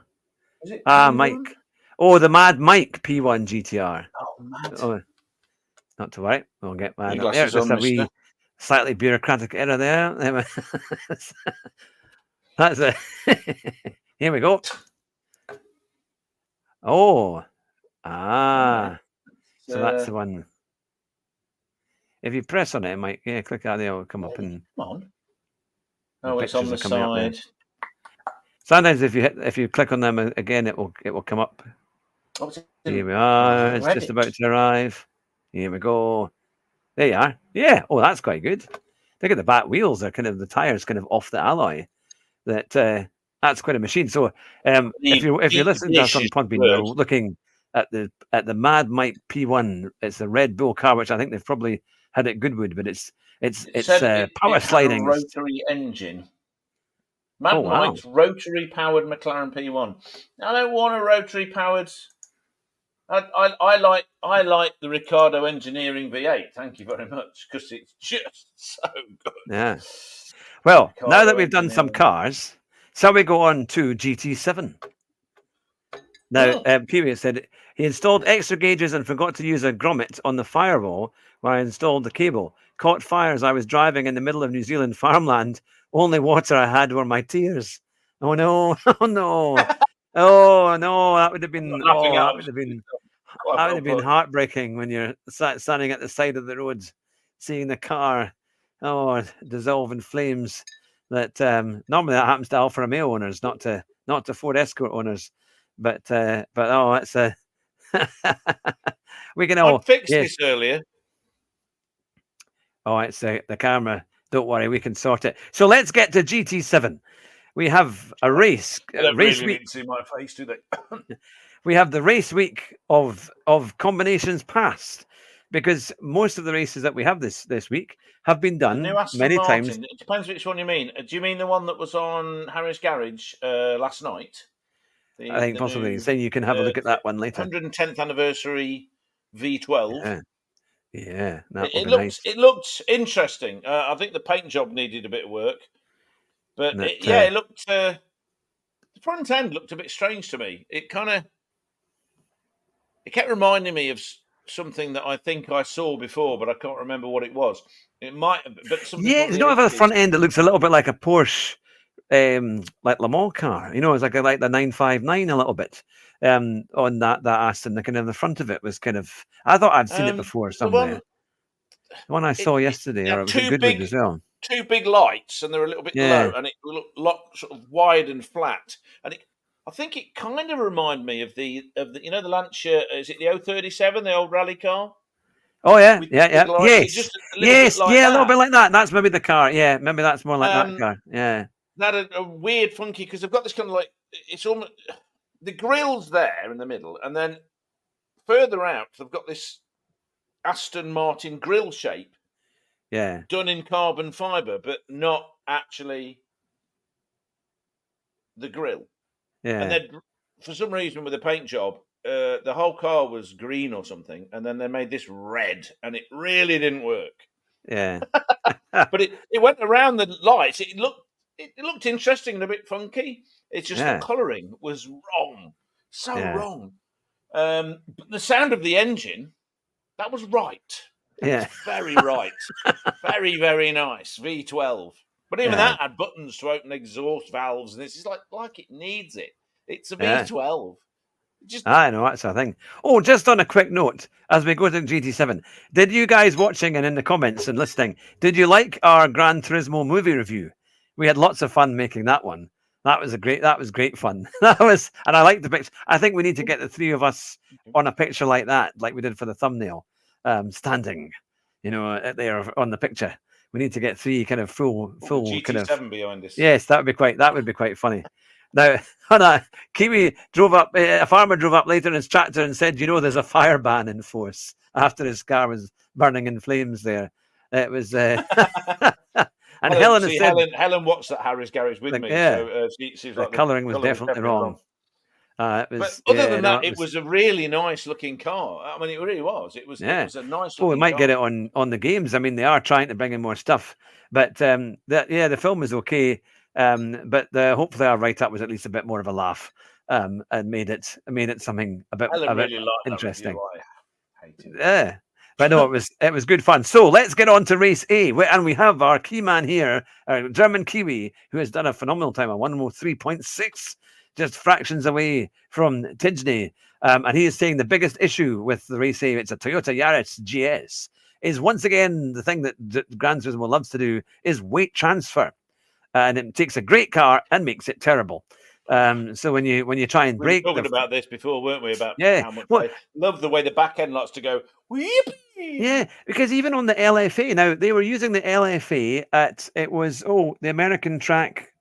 Is it Mike? Oh, the Mad Mike P1 GTR. Oh, mad. Oh, not to worry, we'll get mad Your up there. glasses Just on, a wee mister. slightly bureaucratic error there. That's it. Here we go. Oh, so that's the one. If you press on it, it might click out there. It'll come up and come on. Oh, it's on the side. side. Sometimes if you click on them again, it will come up. Here we are. It's just about to arrive. Here we go. There you are. Yeah. Oh, that's quite good. Look at the back wheels. They're the tires kind of off the alloy. That's quite a machine. So if you're listening to us on Podbean, you're looking at the Mad Mike P1. It's a Red Bull car, which I think they've probably had at Goodwood, but it's power sliding. A rotary engine. Mad Mike's rotary powered McLaren P1. I don't want a rotary powered. I like the Ricardo Engineering V8. Thank you very much, because it's just so good. Yeah. Well, now that we've done some cars, shall we go on to GT7? Now, Period said he installed extra gauges and forgot to use a grommet on the firewall where I installed the cable. Caught fire as I was driving in the middle of New Zealand farmland. Only water I had were my tears. Oh no! Oh no! Oh no! That would have been. That would have been heartbreaking when you're standing at the side of the road, seeing the car, dissolve in flames. That normally that happens to Alfa Romeo owners, not to Ford Escort owners. But it's a. We can all. I fixed this earlier. Oh, it's the camera. Don't worry, we can sort it. So let's get to GT7. We have a race. Race week. Didn't see my face, do they? We have the race week of combinations past, because most of the races that we have this week have been done many times. It depends which one you mean. Do you mean the one that was on Harris Garage last night? I think possibly. Saying you can have a look at that one later. 110th anniversary V12. Yeah, it looked interesting. I think the paint job needed a bit of work, but it looked. The front end looked a bit strange to me. It kept reminding me of something that I think I saw before, but I can't remember what it was. It might, but something. Yeah, you know, the front end, it looks a little bit like a Porsche, like Le Mans car. You know, it's like the 959 a little bit. On that Aston, the kind of the front of it was kind of. I thought I'd seen it before somewhere. The one I saw yesterday, or it was a Goodwood as well. Two big lights, and they're a little bit low, and it looked sort of wide and flat. And I think it kind of reminded me of the the Lancia. Is it the 037, the old rally car? Oh yeah, yes, a little bit like that. That's maybe the car. Yeah, maybe that's more like that car. Yeah, that a weird, funky, because they've got this kind of like it's almost the grill's there in the middle, and then further out they've got this Aston Martin grill shape. Yeah, done in carbon fibre, but not actually the grill. Yeah, and then for some reason with the paint job, the whole car was green or something, and then they made this red, and it really didn't work. Yeah, but it went around the lights. It looked it looked interesting and a bit funky. It's just the colouring was wrong, wrong. But the sound of the engine, that was right. That was very right. Very, very nice. V12. But even that had buttons to open exhaust valves, and this is like it needs it. It's a V12. I know, that's a thing. Oh, just on a quick note, as we go to GT7, did you guys watching and in the comments and listening, did you like our Gran Turismo movie review? We had lots of fun making that one. That was great fun. And I liked the picture. I think we need to get the three of us on a picture like that, like we did for the thumbnail, standing, there on the picture. We need to get three kind of full GT7 kind of behind us. Yes, that would be quite funny. Now, Kiwi drove up. A farmer drove up later in his tractor and said, there's a fire ban in force after his car was burning in flames. There, it was. And Helen watched that Harry's Garage with me. So she's the colouring was definitely wrong. But other than that, it was a really nice looking car. I mean, it really was. It was a nice looking car. We might get it on the games. I mean, they are trying to bring in more stuff. But the film is okay. But hopefully our write-up was at least a bit more of a laugh and made it something a bit interesting. I hated it. Yeah. But no, it was good fun. So let's get on to race A. And we have our key man here, our German Kiwi, who has done a phenomenal time, a 103.6, just fractions away from Tidney. And he is saying the biggest issue with the race A, it's a Toyota Yaris GS, is once again the thing that Gran Turismo loves to do is weight transfer. And it takes a great car and makes it terrible. So when you try and brake, we were talking about this before, weren't we? About how much I love the way the back end likes to go. Weep. Yeah, because even on the LFA, now they were using the LFA at the American track.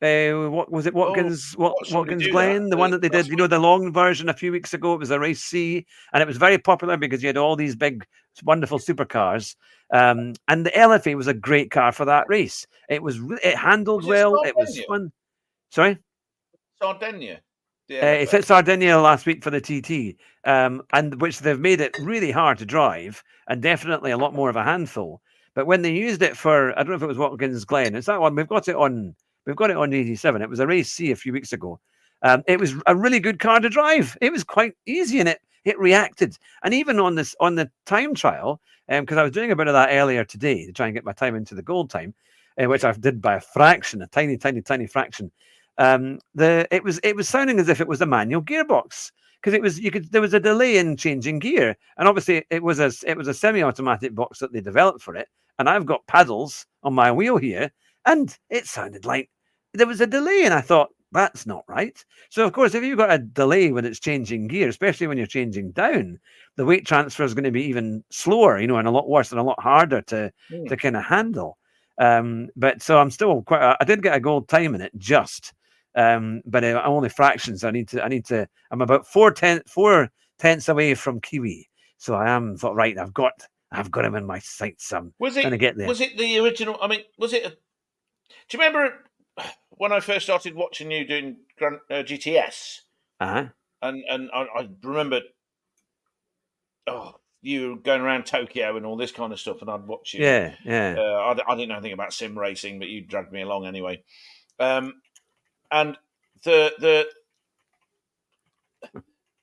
What was it? Watkins Glen, the one that they did. The long version a few weeks ago. It was a race C, and it was very popular because you had all these big, wonderful supercars. And the LFA was a great car for that race. It handled well. It was fun. Sorry, Sardinia. It's at Sardinia last week for the TT, and which they've made it really hard to drive and definitely a lot more of a handful. But when they used it for, I don't know if it was Watkins Glen. It's that one. We've got it on GT7. It was a race C a few weeks ago. It was a really good car to drive. It was quite easy, and it reacted. And even on the time trial, because I was doing a bit of that earlier today to try and get my time into the gold time, which I did by a fraction, a tiny, tiny, tiny fraction. It was sounding as if it was a manual gearbox because there was a delay in changing gear, and obviously it was a semi-automatic box that they developed for it. And I've got paddles on my wheel here, and it sounded like there was a delay, and I thought that's not right. So of course, if you've got a delay when it's changing gear, especially when you're changing down, the weight transfer is going to be even slower, and a lot worse and a lot harder to kind of handle. But so I'm still I did get a gold time in it just. But I'm only fractions. I'm about 4 tenths away from Kiwi. So thought, right, I've got him in my sights. I'm going to get there. Was it the original? I mean, do you remember when I first started watching you doing GTS? Uh-huh. And I remember, you going around Tokyo and all this kind of stuff, and I'd watch you. Yeah. I didn't know anything about sim racing, but you dragged me along anyway. And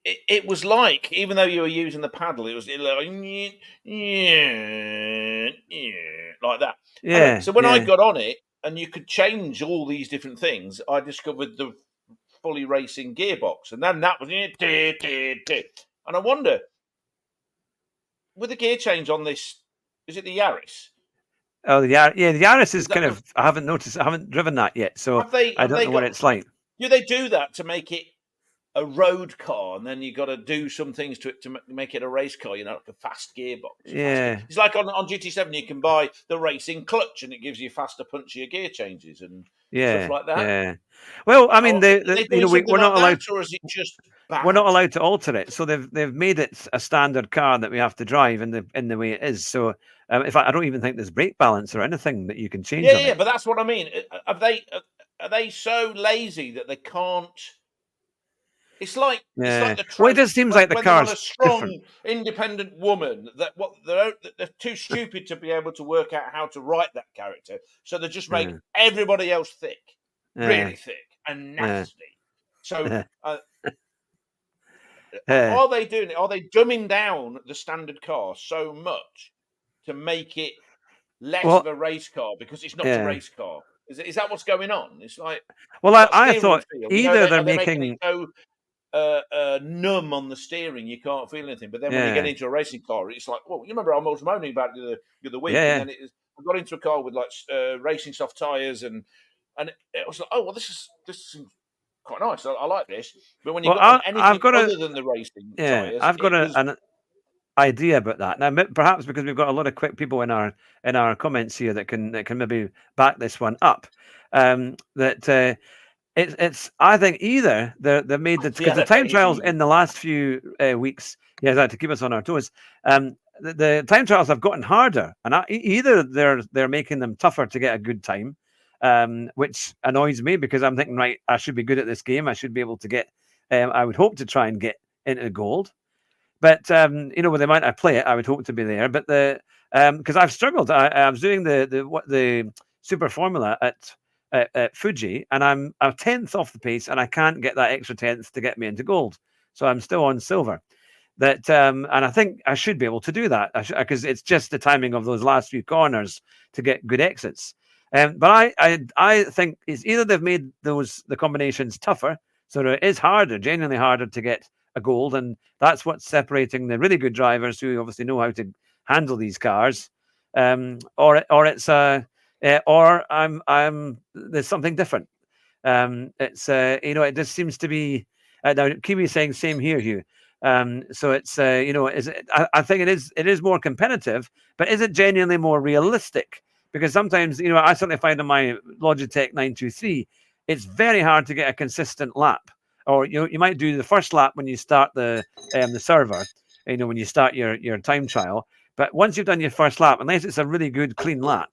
it was like, even though you were using the paddle, it was like that. Yeah. So when I got on it, and you could change all these different things, I discovered the fully racing gearbox, and then that was and I wonder, with the gear change on this, is it the Yaris? Oh, the Yaris is kind of. I haven't noticed. I haven't driven that yet, so I don't know what it's like. Do they do that to make it a road car, and then you got to do some things to it to make it a race car? Like a fast gearbox. Yeah, it's like on GT7, you can buy the racing clutch, and it gives you faster, punchier gear changes and stuff like that. Yeah. Well, I mean, we're not allowed. Or is it just bad? We're not allowed to alter it, so they've made it a standard car that we have to drive in the way it is. So. In fact, I don't even think there's brake balance or anything that you can change. Yeah, but that's what I mean. Are they so lazy that they can't It's like the Well, it trope just seems like the when they want car's a different. strong, independent woman that they're too stupid to be able to work out how to write that character, so they just make everybody else thick, really thick and nasty. So are they doing it? Are they dumbing down the standard car so much to make it less Well, of a race car because it's not a race car? Is that what's going on? It's like well, it's got I steering thought feel. either they're Are they making it making, so numb on the steering you can't feel anything? But then when you get yeah, into a racing car, it's like, well, you remember I was moaning about it the other week, and yeah. then I got into a car with like racing soft tires, and it was like, oh well, this is quite nice. I like this. But when you Well, got on I've anything got other than the racing tires, I've got it was an idea about that. Now, perhaps because we've got a lot of quick people in our comments here that can maybe back this one up. That it's I think either they've made the because the time elevator's trials easy. in the last few weeks, to keep us on our toes. The time trials have gotten harder, and either they're making them tougher to get a good time, which annoys me because I'm thinking, right, I should be good at this game. I should be able to get. I would hope to try and get into gold. But with the amount I play it, I would hope to be there. But because I've struggled, I was doing the Super Formula at Fuji, and I'm 10th off the pace, and I can't get that extra 10th to get me into gold. So I'm still on silver. And I think I should be able to do that because it's just the timing of those last few corners to get good exits. But I think it's either they've made the combinations tougher, so it is harder, genuinely harder to get a gold, and that's what's separating the really good drivers who obviously know how to handle these cars, or I'm there's something different. It just seems to be. Now Kiwi is saying same here, Hugh. So it's I think it is more competitive, but is it genuinely more realistic? Because sometimes I certainly find on my Logitech 923, it's very hard to get a consistent lap. Or you might do the first lap when you start the server, when you start your time trial. But once you've done your first lap, unless it's a really good clean lap,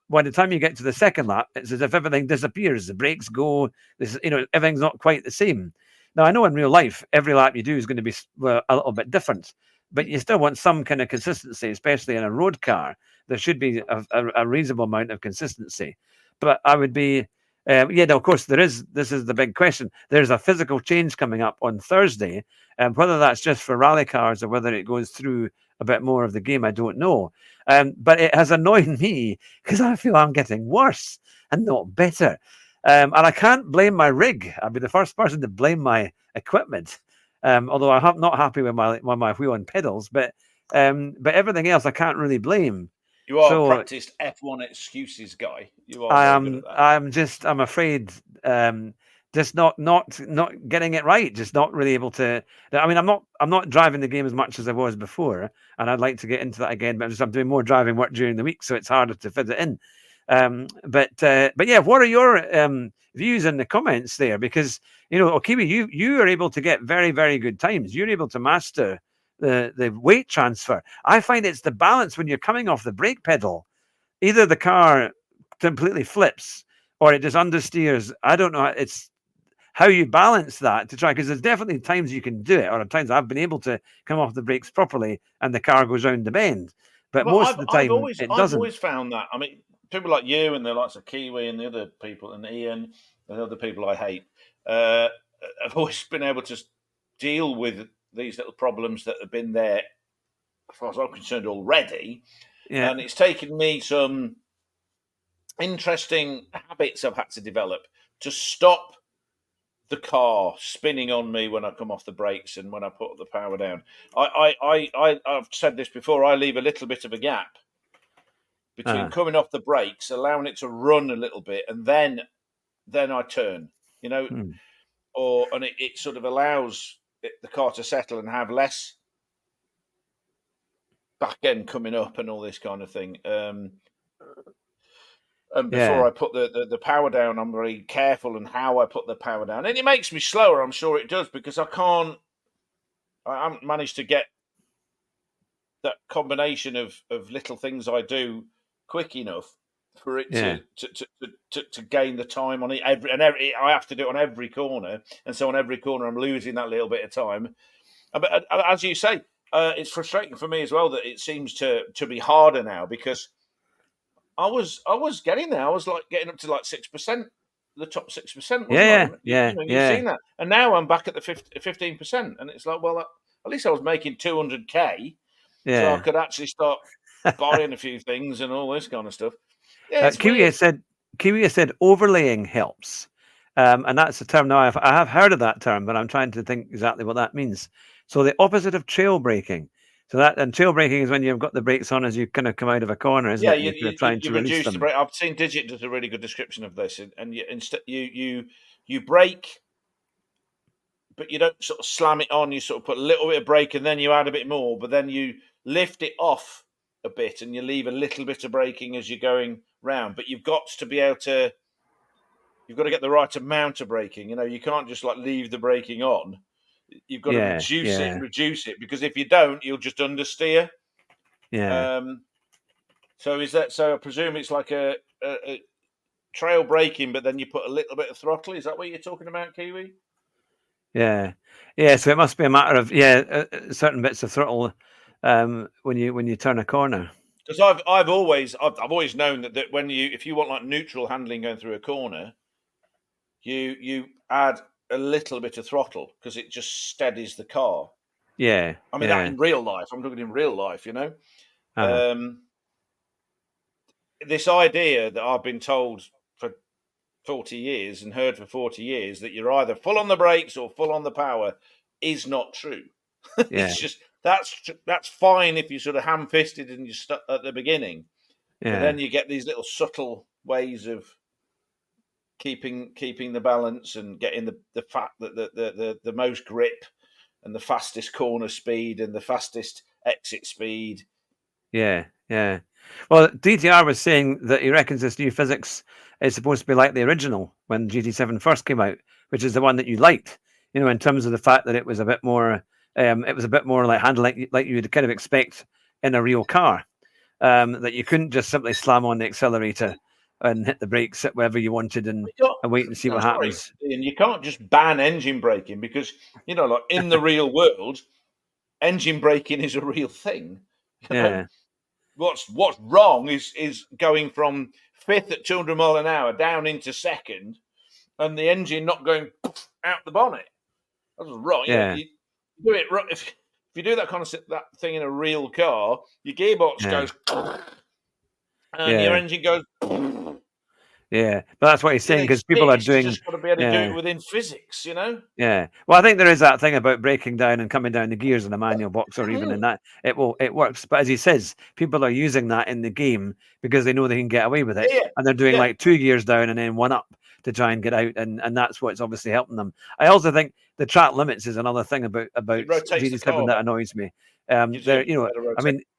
by the time you get to the second lap, it's as if everything disappears. The brakes go. Everything's not quite the same. Now I know in real life, every lap you do is going to be a little bit different, but you still want some kind of consistency, especially in a road car. There should be a reasonable amount of consistency. But I would be, now, of course, this is the big question. There's a physical change coming up on Thursday, and whether that's just for rally cars or whether it goes through a bit more of the game, I don't know. But it has annoyed me because I feel I'm getting worse and not better. And I can't blame my rig. I'd be the first person to blame my equipment. Although I'm not happy with my wheel and pedals, but everything else I can't really blame. You are a So practiced F1 excuses guy. You are very good at that. I'm afraid, just not getting it right. Just not really able to. I mean, I'm not driving the game as much as I was before, and I'd like to get into that again. But I'm doing more driving work during the week, so it's harder to fit it in. But yeah, what are your views in the comments there? Because Okiwi, you are able to get very, very good times. You're able to master the weight transfer. I find it's the balance when you're coming off the brake pedal. Either the car completely flips or it just understeers. I don't know. It's how you balance that to try, because there's definitely times you can do it, or at times I've been able to come off the brakes properly and the car goes round the bend. But Well, most of the time it I've doesn't. always found that. I mean, people like you and the likes of Kiwi and the other people and Ian and the other people I hate, uh, have always been able to deal with these little problems that have been there, as far as I'm concerned, already. Yeah. And it's taken me some interesting habits I've had to develop to stop the car spinning on me when I come off the brakes and when I put the power down. I've said this before. I leave a little bit of a gap between coming off the brakes, allowing it to run a little bit, and then I turn. Hmm. And it sort of allows the car to settle and have less back end coming up and all this kind of thing. And Yeah. before I put the power down, I'm very careful in how I put the power down, and it makes me slower. I'm sure it does, because I haven't managed to get that combination of little things I do quick enough for it to gain the time on it. I have to do it on every corner, and so on every corner I'm losing that little bit of time. But as you say, it's frustrating for me as well that it seems to be harder now, because I was getting there. I was like getting up to like 6%, the top 6%, wasn't I? You've seen that, and now I'm back at the 15%, and it's like, well, at least I was making 200k, so I could actually start buying a few things and all this kind of stuff. Yeah, it's Kiwi said overlaying helps, and that's a term. Now I have heard of that term, but I'm trying to think exactly what that means. So the opposite of trail braking. So trail braking is when you've got the brakes on as you kind of come out of a corner, isn't it? You trying to release them. The brake. I've seen Digit does a really good description of this, and you brake, but you don't sort of slam it on. You sort of put a little bit of brake, and then you add a bit more, but then you lift it off a bit, and you leave a little bit of braking as you're going round. But you've got to be able to. You've got to get the right amount of braking. You can't just like leave the braking on. You've got to reduce it, because if you don't, you'll just understeer. Yeah. So is that? So I presume it's like a trail braking, but then you put a little bit of throttle. Is that what you're talking about, Kiwi? Yeah. So it must be a matter of certain bits of throttle when you turn a corner. Because I've always known that if you want like neutral handling going through a corner, you add a little bit of throttle because it just steadies the car. Yeah. I mean that in real life. I'm talking in real life, This idea that I've been told for 40 years and heard for 40 years that you're either full on the brakes or full on the power is not true. Yeah. It's just that's fine if you sort of ham-fisted and you're stuck at the beginning. Yeah. But then you get these little subtle ways of keeping the balance and getting the most grip and the fastest corner speed and the fastest exit speed. Yeah. Well, DTR was saying that he reckons this new physics is supposed to be like the original when GT7 first came out, which is the one that you liked. In terms of the fact that it was a bit more, like handling like you would kind of expect in a real car, that you couldn't just simply slam on the accelerator and hit the brakes wherever you wanted and wait and see what happens. And you can't just ban engine braking because, like in the real world, engine braking is a real thing. What's wrong is going from fifth at 200 mile an hour down into second and the engine not going out the bonnet. That's wrong. Yeah. You do it if you do that kind of that thing in a real car, your gearbox goes and your engine goes. Yeah, but that's what he's saying because people are doing. You just got to be able to do it within physics, Yeah, well, I think there is that thing about breaking down and coming down the gears in a manual box, or even in that it works. But as he says, people are using that in the game because they know they can get away with it, and they're doing like 2 gears down and then 1 up to try and get out, and that's what's obviously helping them. I also think the track limits is another thing about GT7 that annoys me. I mean,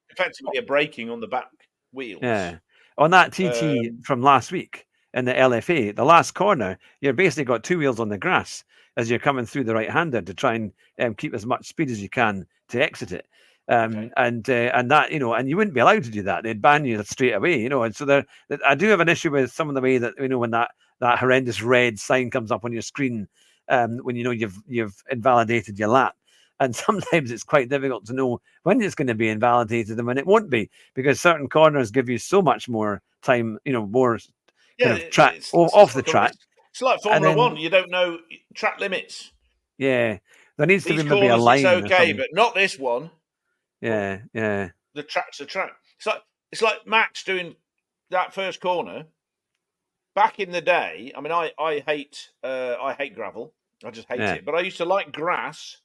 effectively you're braking on the back wheels. Yeah, on that TT from last week. In the LFA, the last corner, you're basically got 2 wheels on the grass as you're coming through the right-hander to try and keep as much speed as you can to exit it. And that, and you wouldn't be allowed to do that. They'd ban you straight away, And so I do have an issue with some of the way that, when that horrendous red sign comes up on your screen, when you've invalidated your lap. And sometimes it's quite difficult to know when it's going to be invalidated and when it won't be, because certain corners give you so much more time, more track off the track. It's like Formula One. You don't know track limits. Yeah, there needs to be maybe a line. It's okay, but not this one. Yeah. The track's a track. It's like Max doing that first corner. Back in the day, I mean, I hate gravel. I just hate it. But I used to like grass.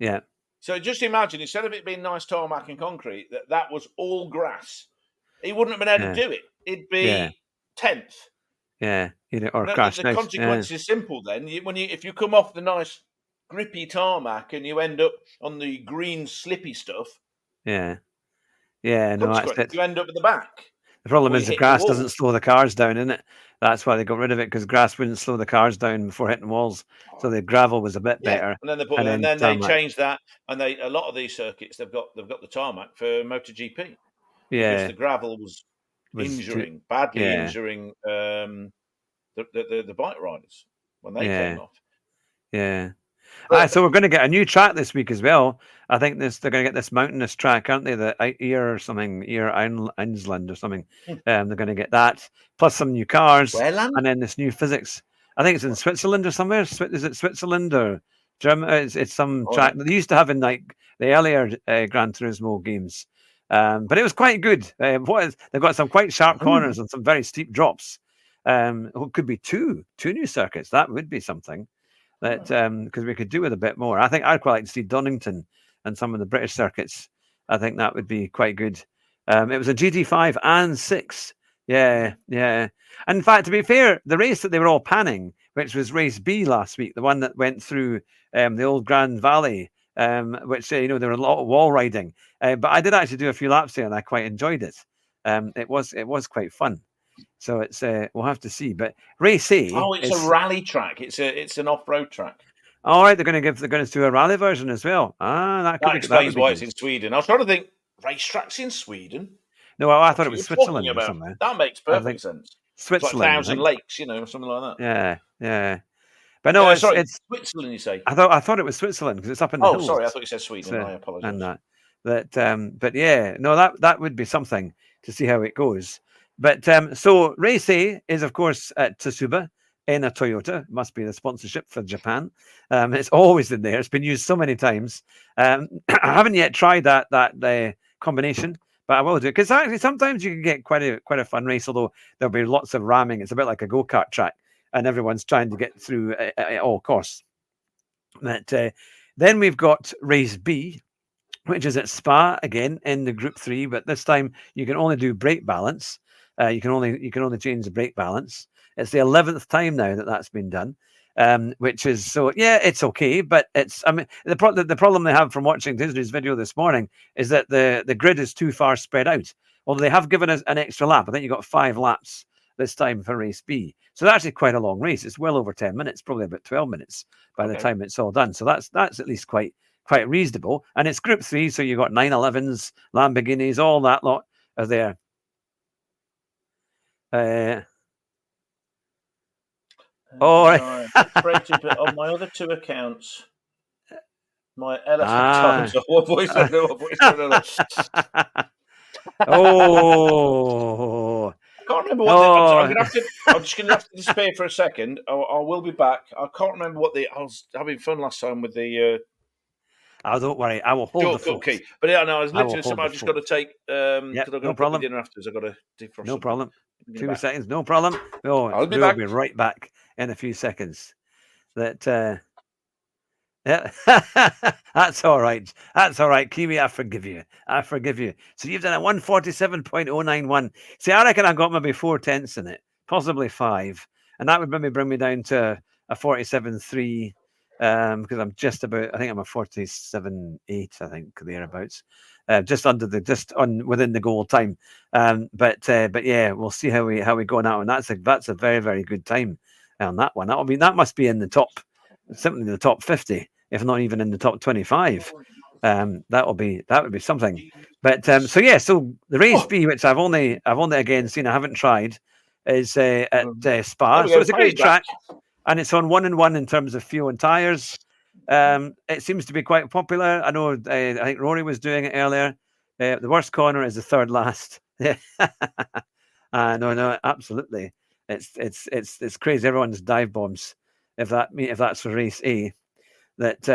Yeah. So just imagine, instead of it being nice tarmac and concrete, that was all grass. He wouldn't have been able to do it. It'd be 10th. Yeah, or crash. The consequence is simple. Then, if you come off the nice grippy tarmac and you end up on the green slippy stuff, no, that's it. You end up at the back. The problem is the grass doesn't slow the cars down, isn't it? That's why they got rid of it, because grass wouldn't slow the cars down before hitting walls. So the gravel was a bit better. And then they changed that, and a lot of these circuits they've got the tarmac for MotoGP. Yeah, because the gravel was badly yeah. injuring the bike riders when they came off. Yeah. So we're going to get a new track this week as well. I think they're going to get this mountainous track, aren't they? The Ear or something, Ear Einsland or something. They're going to get that, plus some new cars, Whereland? and then this new physics. I think it's in Switzerland or somewhere. Is it Switzerland or Germany? It's some track that they used to have in like the earlier Gran Turismo games, but it was quite good. They've got some quite sharp corners and some very steep drops. It could be two new circuits. That would be something. That because we could do with a bit more. I think I'd quite like to see Donington and some of the British circuits. I think that would be quite good. It was a GT5 and 6. Yeah. And in fact, to be fair, the race that they were all panning, which was race B last week, the one that went through the old Grand Valley, which there were a lot of wall riding. But I did actually do a few laps there, and I quite enjoyed it. It was quite fun. So it's we'll have to see. But race A. It's a rally track. It's an off-road track. All right, they're going to do a rally version as well. That explains why it's in Sweden. I was trying to think racetracks in Sweden. No, I thought it was Switzerland or somewhere. That makes perfect sense. Switzerland, like 1,000 lakes, something like that. Yeah. But no, it's Switzerland. You say? I thought it was Switzerland because it's up in the hills. Oh, sorry, I thought you said Sweden. I apologise. And but yeah, no, that would be something to see how it goes. But so race A is of course at Tsukuba in a Toyota. It must be the sponsorship for Japan. It's always in there. It's been used so many times. I haven't yet tried that combination, but I will do it because actually sometimes you can get quite a fun race. Although there'll be lots of ramming. It's a bit like a go-kart track, and everyone's trying to get through at all costs. But then we've got race B, which is at Spa again in the Group 3, but this time you can only do brake balance. You can only change the brake balance. It's the 11th time now that's been done, which is it's okay, but the problem they have from watching Disney's video this morning is that the grid is too far spread out. Although they have given us an extra lap. I think you got 5 laps this time for race B. So that's actually quite a long race. It's well over 10 minutes, probably about 12 minutes by the time it's all done. So that's at least quite reasonable. And it's Group 3, so you've got 911s, Lamborghinis, all that lot are there. Separated on my other 2 accounts. My LS Times. What voice? Oh. I can't remember what I'm just going to have to disappear for a second. I will be back. I can't remember I was having fun last time with the. Oh, don't worry. I will hold the fort. Okay. But yeah, no, I was literally something I've just got to take. Because I've got to problem. dinner afterwards. I've got to defrost. No problem. 2 seconds. No problem. I'll be back. We'll be right back in a few seconds. Yeah. That's all right. That's all right. Kiwi, I forgive you. So you've done a 147.091. See, I reckon I got maybe 4/10 in it, possibly 5. And that would maybe bring me down to a 47.3. Because I'm just about, I think I'm a 47.8, I think, thereabouts. Just within the goal time. But yeah, we'll see how we go on that one. That's a very, very good time on that one. That must be in the top, something in the top 50, if not even in the top 25. That would be something. But so the race B, which I've only again seen, I haven't tried, is at Spa. So it's a great track, and it's on 1-1 in terms of fuel and tires. It seems to be quite popular. I know. I think Rory was doing it earlier. The worst corner is the third last. No, absolutely. It's crazy. Everyone's dive bombs. If that's for race A, but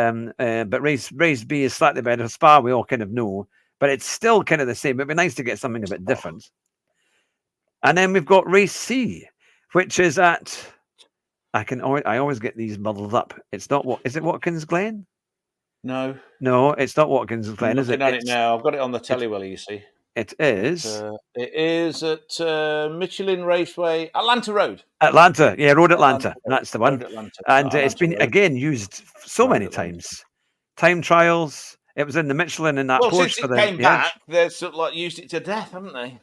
race B is slightly better. Spa we all kind of know, but it's still kind of the same. It'd be nice to get something a bit different. And then we've got race C, which is at. I always get these muddled up. It's not is it Watkins Glen? No, it's not Watkins Glen, is it? At it now. I've got it on the telly. Well, you see, it is. It is at Michelin Raceway, Atlanta Road. Atlanta, yeah, Road Atlanta. That's the one. Road Atlanta. And it's been again used so many times. Time trials. It was in the Michelin in that Porsche. Since it came back, they've sort of like used it to death, haven't they?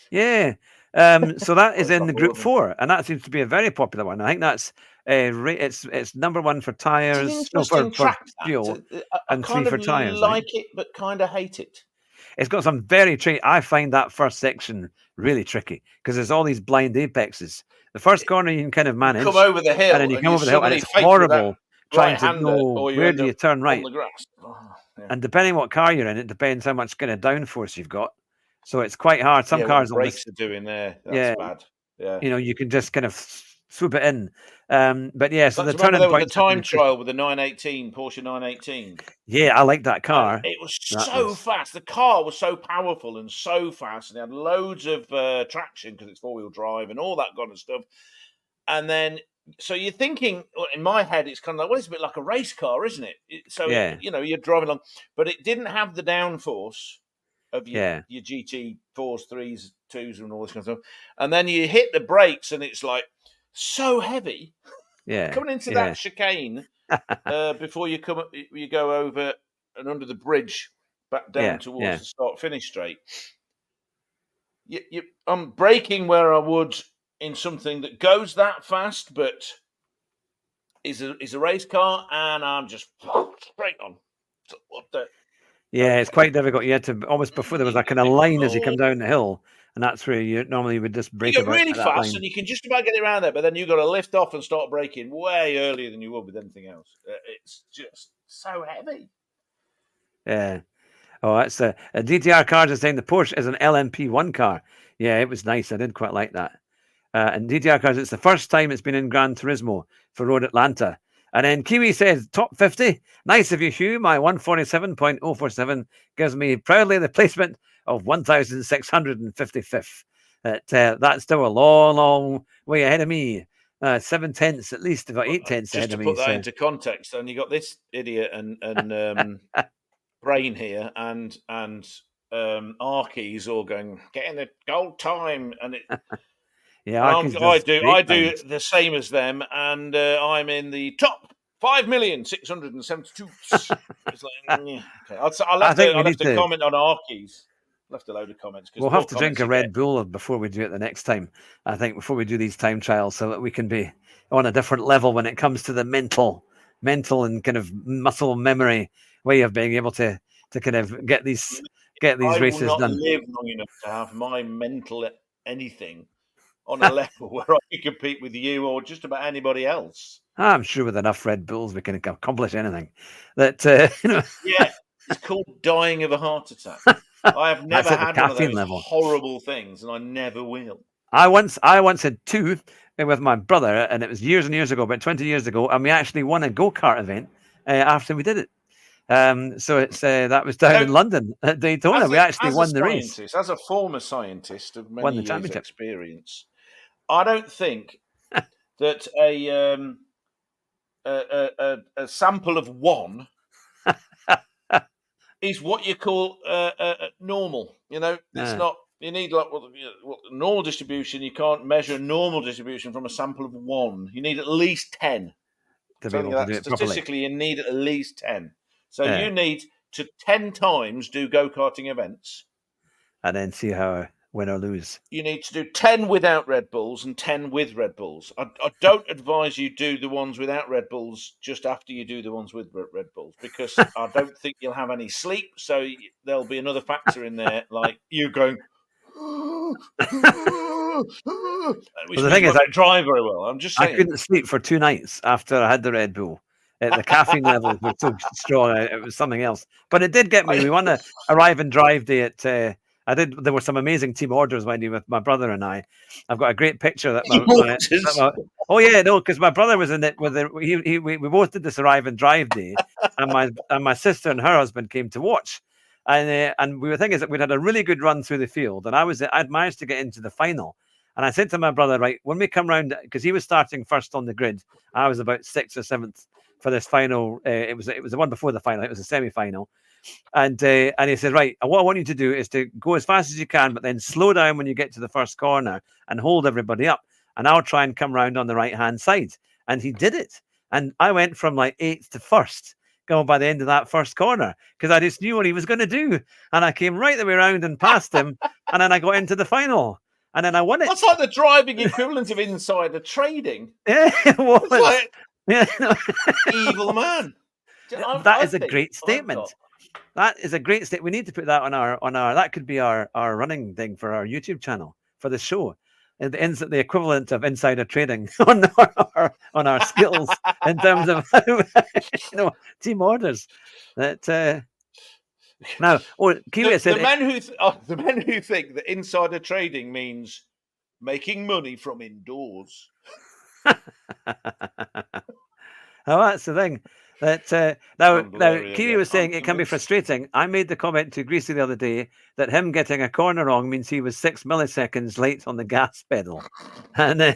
Yeah. So that is in the Group 4, and that seems to be a very popular one. I think that's it's number 1 for tires, for fuel, and 3 for tires. Like it, but kind of hate it. It's got some very tricky. I find that first section really tricky because there's all these blind apexes. The first corner you can kind of You manage, come over the and hill then you and come you over the hill, and suddenly it's face with that horrible trying to right-hander, know or you where end do you up turn on right. the grass. Oh, yeah. And depending what car you're in, it depends how much kind of downforce you've got. So it's quite hard. Some Yeah, what the cars will brakes just, are doing there, that's yeah, bad. Yeah. you can just kind of swoop it in. But yeah, so Don't the you remember turning there was a points are time really tricky. trial with the 918, Porsche 918? Yeah, I like that And car. it was That so was, fast. The car was so powerful and so fast, and it had loads of traction because it's four-wheel drive and all that kind of stuff. And then, so you're thinking, in my head, it's kind of like, well, it's a bit like a race car, isn't it? yeah, You're driving along, but it didn't have the downforce of yeah, your GT4s, 3s, 2s, and all this kind of stuff. And then you hit the brakes, and it's like so heavy yeah, coming into yeah, that chicane before you go over and under the bridge back down yeah, towards yeah, the start-finish straight. I'm braking where I would in something that goes that fast, but is a race car, and I'm just straight on. So what the? yeah. It's quite difficult. You had to almost before there was a kind of line as you come down the hill, and that's where you normally would just You break go about really at that fast, line. and you can just about get it around there, but then you've got to lift off and start braking way earlier than you would with anything else. It's just so heavy. Yeah. Oh, that's a DTR car design. The Porsche is an LMP1 car. Yeah, it was nice. I did quite like that. And DTR cars, it's the first time it's been in Gran Turismo for Road Atlanta. And then Kiwi says, top 50. Nice of you, Hugh. My 147.047 gives me proudly the placement of 1,655th. That's still a long, long way ahead of me. 7/10 at least, about 8/10 Just ahead to of me. put that So. into context, and you got this idiot and Brain here and Arkies all going getting the gold time, and Yeah, and Arkies does I great do times. the same as them, and I'm in the top 5,672. It's like, yeah, okay. I I think we left need a to. comment on Arkies. Left a load of comments because We'll have more to drink comments a you get. Red Bull before we do it the next time. I think before we do these time trials, so that we can be on a different level when it comes to the mental and kind of muscle memory way of being able to kind of get these I will races not done. live long enough to have my mental anything on a level where I can compete with you or just about anybody else. I'm sure with enough Red Bulls we can accomplish anything. That Yeah, it's called dying of a heart attack. I have that's never at the had one of caffeine those level. horrible things, and I never will. I once had two with my brother, and it was years and years ago, about 20 years ago, and we actually won a go-kart event after we did it. So it's that was down So, in London at Daytona. We actually as a won the race, scientist, as a former scientist of won many the years' championship. experience, I don't think that a sample of one is what you call normal. It's not. You need like normal distribution. You can't measure normal distribution from a sample of one. You need at least 10. To be Telling able you to that do it properly, statistically, you need at least 10. So yeah, you need to 10 times do go karting events. and then see how I win or lose. You need to do 10 without Red Bulls and 10 with Red Bulls. I don't advise you do the ones without Red Bulls just after you do the ones with Red Bulls, because I don't think you'll have any sleep. So there'll be another factor in there, like you going, which But the means thing you is, might not drive very well. I'm just I saying. couldn't sleep for 2 nights after I had the Red Bull. The caffeine levels were so strong; it was something else. But it did get me. We won a arrive and drive day at. I did. There were some amazing team orders Wendy with my brother and I. I've got a great picture that oh yeah, no, because my brother was in it with the we both did this arrive and drive day, and my sister and her husband came to watch, and we were thinking that we'd had a really good run through the field, and I'd managed to get into the final. And I said to my brother, right, when we come round, because he was starting first on the grid, I was about 6th or 7th for this final. It was the one before the final. It was a semi-final. And he said, right, what I want you to do is to go as fast as you can, but then slow down when you get to the first corner and hold everybody up. And I'll try and come round on the right-hand side. And he did it. And I went from like 8th to 1st going by the end of that first corner because I just knew what he was going to do. And I came right the way around and passed him. And then I got into the final. And then I won it. That's like the driving equivalent of insider trading. Yeah, it was. It's like Yeah, no. evil man. That is a great statement. That is a great state. We need to put that on our. That could be our running thing for our YouTube channel for the show. And the equivalent of insider trading on our skills in terms of team orders. That now, Kiwi said the men who think that insider trading means making money from indoors. Oh, that's the thing. That now Kiwi was saying it can be frustrating. I made the comment to Greasy the other day that him getting a corner wrong means he was 6 milliseconds late on the gas pedal, and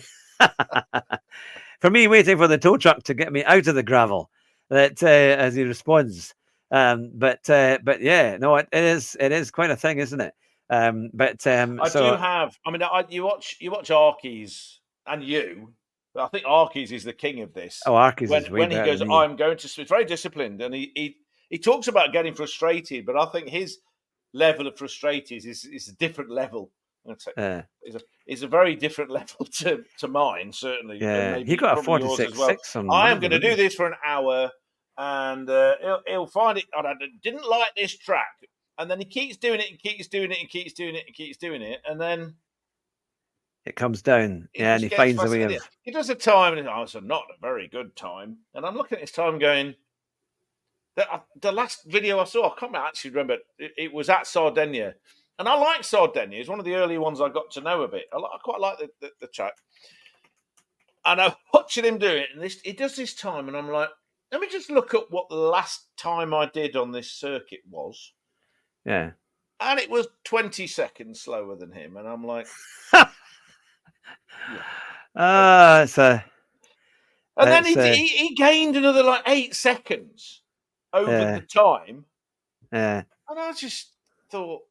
for me, waiting for the tow truck to get me out of the gravel. That as he responds, but yeah, no, it is quite a thing, isn't it? I do have. I mean, you watch Arkies and you. I think Arkies is the king of this. Oh, Arkies is way when he better goes, than me. I'm going to. It's very disciplined, and he talks about getting frustrated, but I think his level of frustrated is a different level. It's a very different level to mine, certainly. Yeah, he got a 46.6 on. I am going to do this for an hour, and he'll find it. I didn't like this track, and then he keeps doing it and keeps doing it and keeps doing it and keeps doing it, and then it comes down, and he finds a way of. He does a time, and it's not a very good time. And I'm looking at his time, going, the last video I saw, I can't actually remember. It was at Sardinia, and I like Sardinia. It's one of the early ones I got to know a bit. I quite like the track, and I'm watching him do it, and he does this time, and I'm like, let me just look up what the last time I did on this circuit was. Yeah. And it was 20 seconds slower than him, and I'm like. Yeah. And then he gained another 8 seconds over the time. Yeah. And I just thought,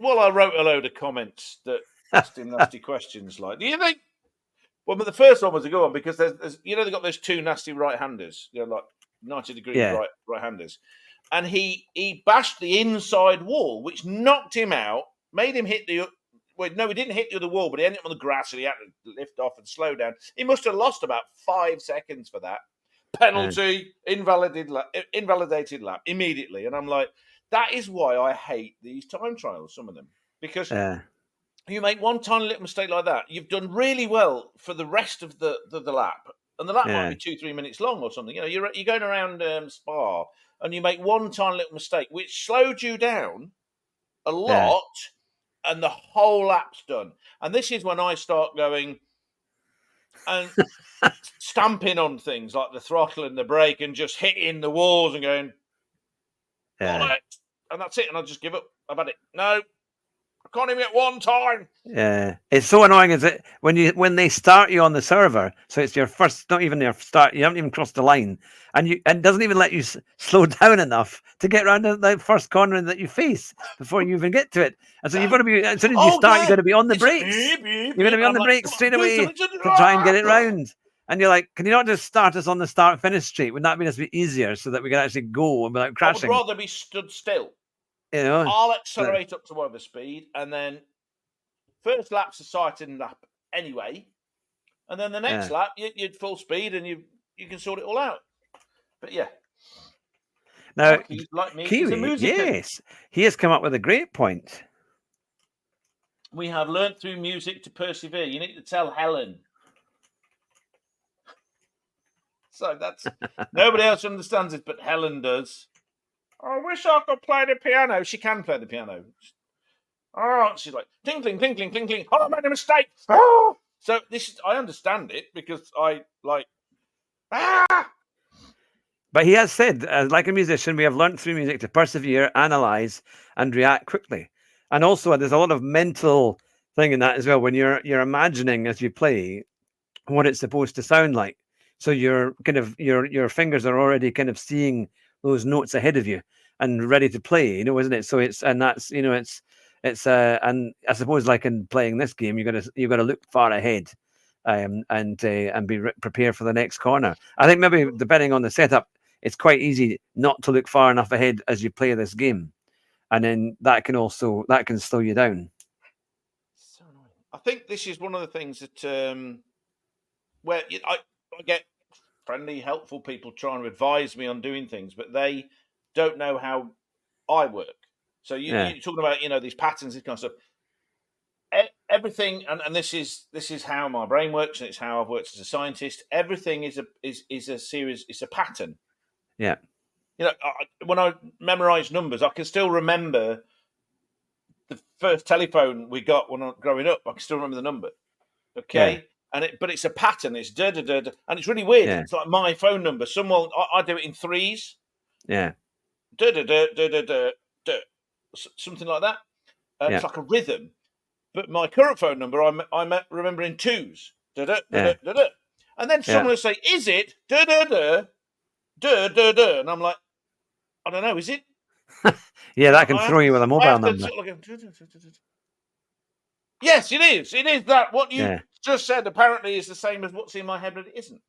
well, I wrote a load of comments that asked him nasty questions like, do you think? Well, but the first one was a good one because there's they've got those two nasty right-handers, like 90-degree right-handers. And he bashed the inside wall, which knocked him out, made him hit the. Well, no, he didn't hit the other wall, but he ended up on the grass and he had to lift off and slow down. He must have lost about 5 seconds for that. Penalty, invalidated lap immediately. And I'm like, that is why I hate these time trials, some of them. Because you make one tiny little mistake like that, you've done really well for the rest of the lap. And the lap might be 2-3 minutes long or something. You're going around Spa and you make one tiny little mistake, which slowed you down a lot. And the whole lap's done. And this is when I start going and stamping on things like the throttle and the brake and just hitting the walls and going, and that's it. And I just give up. I've had it. No, I can't even get one time. Yeah, it's so annoying, is it? When they start you on the server, so it's your first, not even your start. You haven't even crossed the line, and it doesn't even let you slow down enough to get around the first corner that you face before you even get to it. And so you've got to be, as soon as you start, you've got to be on the brakes. You're going to be on the brakes straight away to try and get it round. And you're like, can you not just start us on the start-finish straight? Wouldn't that be a bit easier so that we can actually go without crashing? I would rather be stood still. I'll accelerate up to whatever speed, and then first lap's a sighting lap anyway, and then the next lap you're full speed and you can sort it all out. But yeah, now like me, Kiwi, yes, he has come up with a great point. We have learnt through music to persevere. You need to tell Helen. So that's nobody else understands it, but Helen does. I wish I could play the piano. She can play the piano. Oh, she's like, tinkling, tinkling, tinkling. Oh, I made a mistake. Oh! So I understand it because I like, But he has said, like a musician, we have learned through music to persevere, analyze, and react quickly. And also, there's a lot of mental thing in that as well. When you're imagining as you play what it's supposed to sound like, so you're kind of your fingers are already kind of seeing those notes ahead of you and ready to play, isn't it? So it's and I suppose like in playing this game, you've got to look far ahead, and be prepared for the next corner. I think maybe depending on the setup, it's quite easy not to look far enough ahead as you play this game, and then that can slow you down. So annoying. I think this is one of the things that where I get friendly, helpful people trying to advise me on doing things, but they don't know how I work. So you're talking about, these patterns, this kind of stuff. Everything, and this is how my brain works, and it's how I've worked as a scientist. Everything is a series. It's a pattern. Yeah. When I memorize numbers, I can still remember the first telephone we got when I was growing up. I can still remember the number. Okay. Yeah. But it's a pattern. It's da da da da, and it's really weird. Yeah. It's like my phone number. Someone I do it in threes. Yeah. Da da da da da da da, something like that. It's like a rhythm. But my current phone number, I remember in twos. Da da da da da. And then someone will say, "Is it da da da da da da?" And I'm like, "I don't know. Is it?" Yeah, that can throw you with a mobile number. Yes, it is. It is that what you just said. Apparently, is the same as what's in my head, but it isn't.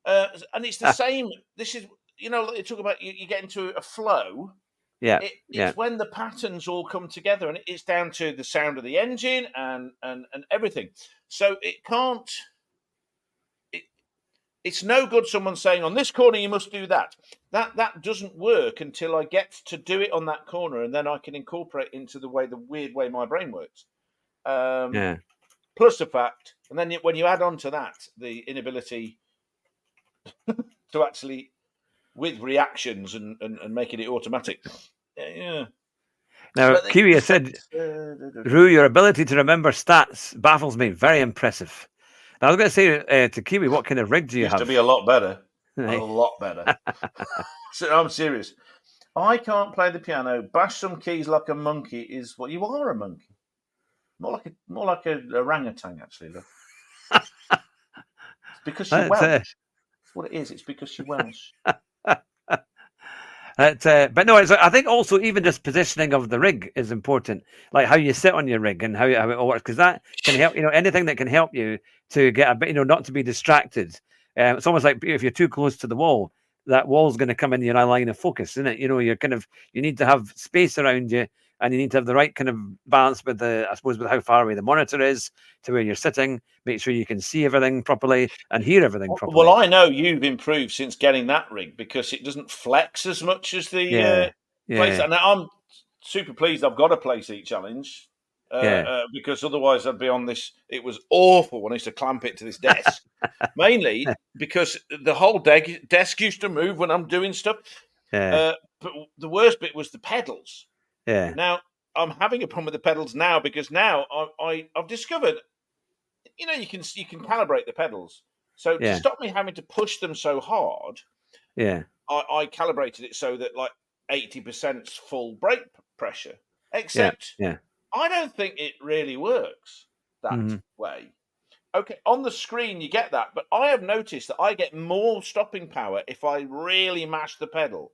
And it's the same. This is, you talk about you get into a flow. Yeah, it's when the patterns all come together, and it's down to the sound of the engine and everything. So it can't. It's no good someone saying on this corner you must do that. That doesn't work until I get to do it on that corner, and then I can incorporate into the weird way my brain works. Plus the fact, and then when you add on to that the inability to actually with reactions and making it automatic. Yeah. Now, Kiwi has said, Rue, your ability to remember stats baffles me. Very impressive. Now, I was going to say to Kiwi, what kind of rig do you have? Used to be a lot better. A lot better. So, I'm serious. I can't play the piano. Bash some keys like a monkey is what you are, a monkey. More like a orangutan, actually. Look. It's because you're Welsh. That's what it is. It's because you're Welsh. But no, I think also even just positioning of the rig is important, like how you sit on your rig and how it all works, because that can help. Anything that can help you to get a bit, not to be distracted. It's almost like if you're too close to the wall, that wall's going to come in your line of focus, isn't it? You need to have space around you, and you need to have the right kind of balance with with how far away the monitor is to where you're sitting. Make sure you can see everything properly and hear everything properly. Well, I know you've improved since getting that rig because it doesn't flex as much as the place. And I'm super pleased I've got a play seat challenge because otherwise I'd be on this. It was awful when I used to clamp it to this desk, mainly because the whole desk used to move when I'm doing stuff. But the worst bit was the pedals. Yeah. Now I'm having a problem with the pedals now because now I've discovered, you can calibrate the pedals. So to stop me having to push them so hard, I calibrated it so that like 80% full brake pressure. Except I don't think it really works that way. Okay, on the screen you get that, but I have noticed that I get more stopping power if I really mash the pedal.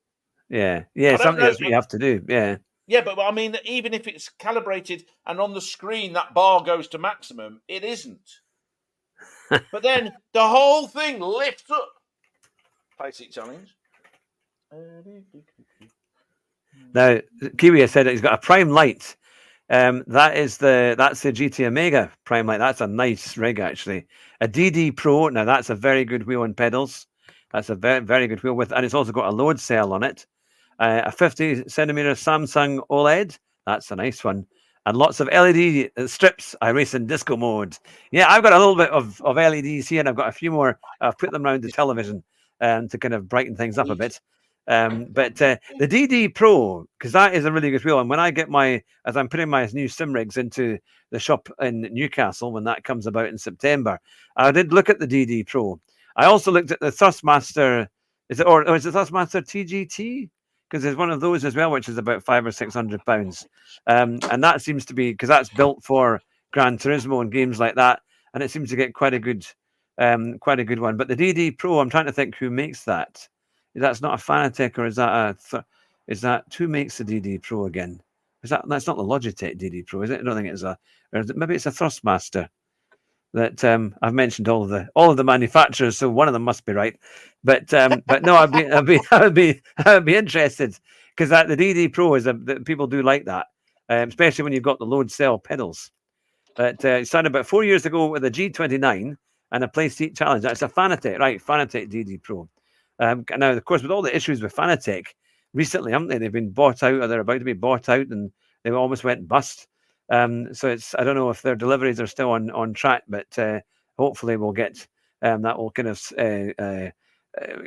Yeah, something that's what you have to do. Yeah. Yeah, but I mean, even if it's calibrated and on the screen that bar goes to maximum, it isn't. But then the whole thing lifts up. Play seat challenge. Now, Kiwi has said that he's got a prime light. That's the GT Omega prime light. That's a nice rig, actually. A DD Pro. Now, that's a very good wheel and pedals. That's a very, very good wheel and it's also got a load cell on it. A 50 centimeter Samsung OLED. That's a nice one. And lots of LED strips. I race in disco mode. Yeah, I've got a little bit of LEDs here, and I've got a few more. I've put them around the television to kind of brighten things up a bit. But the DD Pro, because that is a really good wheel. And when I get as I'm putting my new sim rigs into the shop in Newcastle, when that comes about in September, I did look at the DD Pro. I also looked at the Thrustmaster. Is it Thrustmaster TGT? Because there's one of those as well, which is about £500 or £600, and that seems to be because that's built for Gran Turismo and games like that, and it seems to get quite a good one. But the DD Pro, I'm trying to think who makes that. That's not a Fanatec, or is that who makes the DD Pro again? That's not the Logitech DD Pro, is it? I don't think maybe it's a Thrustmaster. That I've mentioned all of the manufacturers, so one of them must be right. But no, I'd be interested because the DD Pro is people do like that, especially when you've got the load cell pedals. But it started about 4 years ago with a G29 and a play seat challenge. That's a Fanatec, right? Fanatec DD Pro. Now, of course, with all the issues with Fanatec, recently, haven't they? They've been bought out, or they're about to be bought out, and they almost went bust. So I don't know if their deliveries are still on track, but hopefully we'll get that will kind of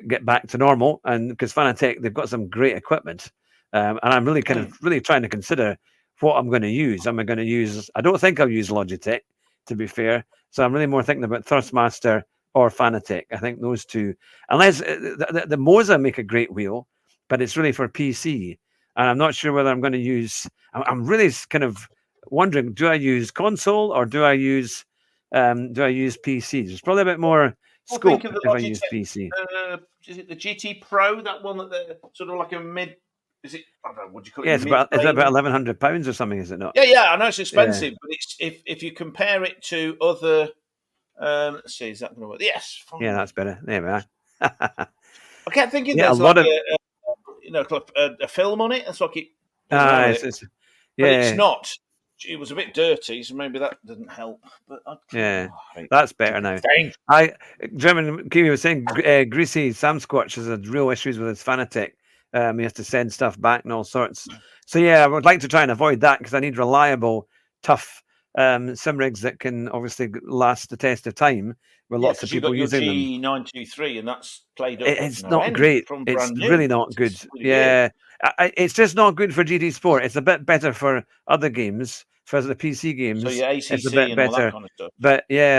get back to normal. And because Fanatec, they've got some great equipment, and I'm really really trying to consider what I'm going to use. Am I going to use? I don't think I'll use Logitech, to be fair. So I'm really more thinking about Thrustmaster or Fanatec. I think those two, unless the Moza make a great wheel, but it's really for PC, and I'm not sure whether I'm going to use. I'm really kind of wondering: do I use console or do I use PC? There's probably a bit more scope if I use PC. Is it the GT Pro? That one that they're sort of like a mid. Is it? I don't know. What do you call it? Yeah, is it about £1,100 or something? Is it not? Yeah. I know it's expensive, but it's if you compare it to other. Let's see, is that going to work? Yes. Fine. Yeah, that's better. There we are. I kept thinking there's a film on it. That's what I keep. But it's not. It was a bit dirty, so maybe that didn't help. But that's better now. German Kiwi was saying Greasy Sam Squatch has had real issues with his Fanatec. He has to send stuff back and all sorts. So I would like to try and avoid that because I need reliable, tough sim rigs that can obviously last the test of time. With lots of people using them. G923, and that's played up. It's not great. It's really not good. Good. It's just not good for GT Sport. It's a bit better for other games, for the PC games. So your ACC it's a bit better. All that kind of stuff.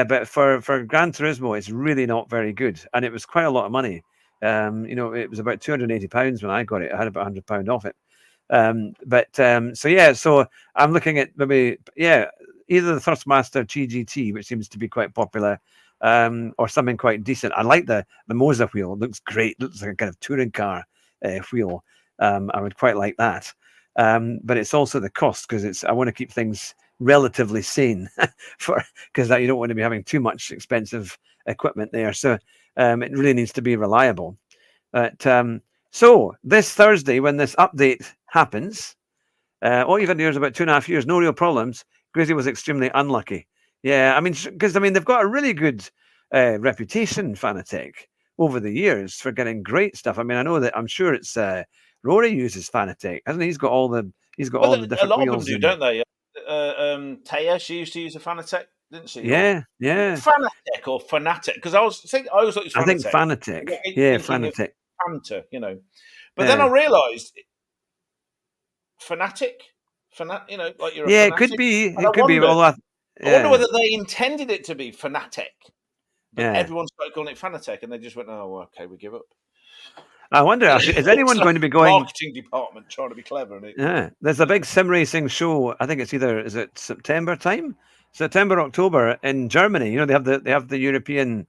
But for Gran Turismo, it's really not very good, and it was quite a lot of money. It was about £280 when I got it. I had about £100 off it. So I'm looking at maybe either the Thrustmaster GGT, which seems to be quite popular, or something quite decent. I like the Moza wheel. It looks great. It looks like a kind of touring car wheel. I would quite like that. But it's also the cost because I want to keep things relatively sane because you don't want to be having too much expensive equipment there. So it really needs to be reliable. But so this Thursday, when this update happens, all you've had to do is about 2.5 years, no real problems. Grizzly was extremely unlucky. Yeah, because they've got a really good reputation, Fanatec, over the years for getting great stuff. I know that I'm sure it's Rory uses Fanatec, hasn't he? He's got all the different a lot wheels. Of them do, don't they? Taya, she used to use a Fanatec, didn't she? Yeah. Fanatec or Fanatic? Because I always thought it was Fanatec. I think Fanatec. Yeah, Fanatec. Fanta, But then I realised Fanatic, like you're a fanatic. It could be. It could be. I wonder whether they intended it to be Fanatic, but everyone started calling it Fanatec, and they just went, "Oh, okay, we give up." I wonder, actually, is anyone going to be going? Marketing department trying to be clever. There's a big sim racing show. I think it's is it September time? September, October in Germany. They have the European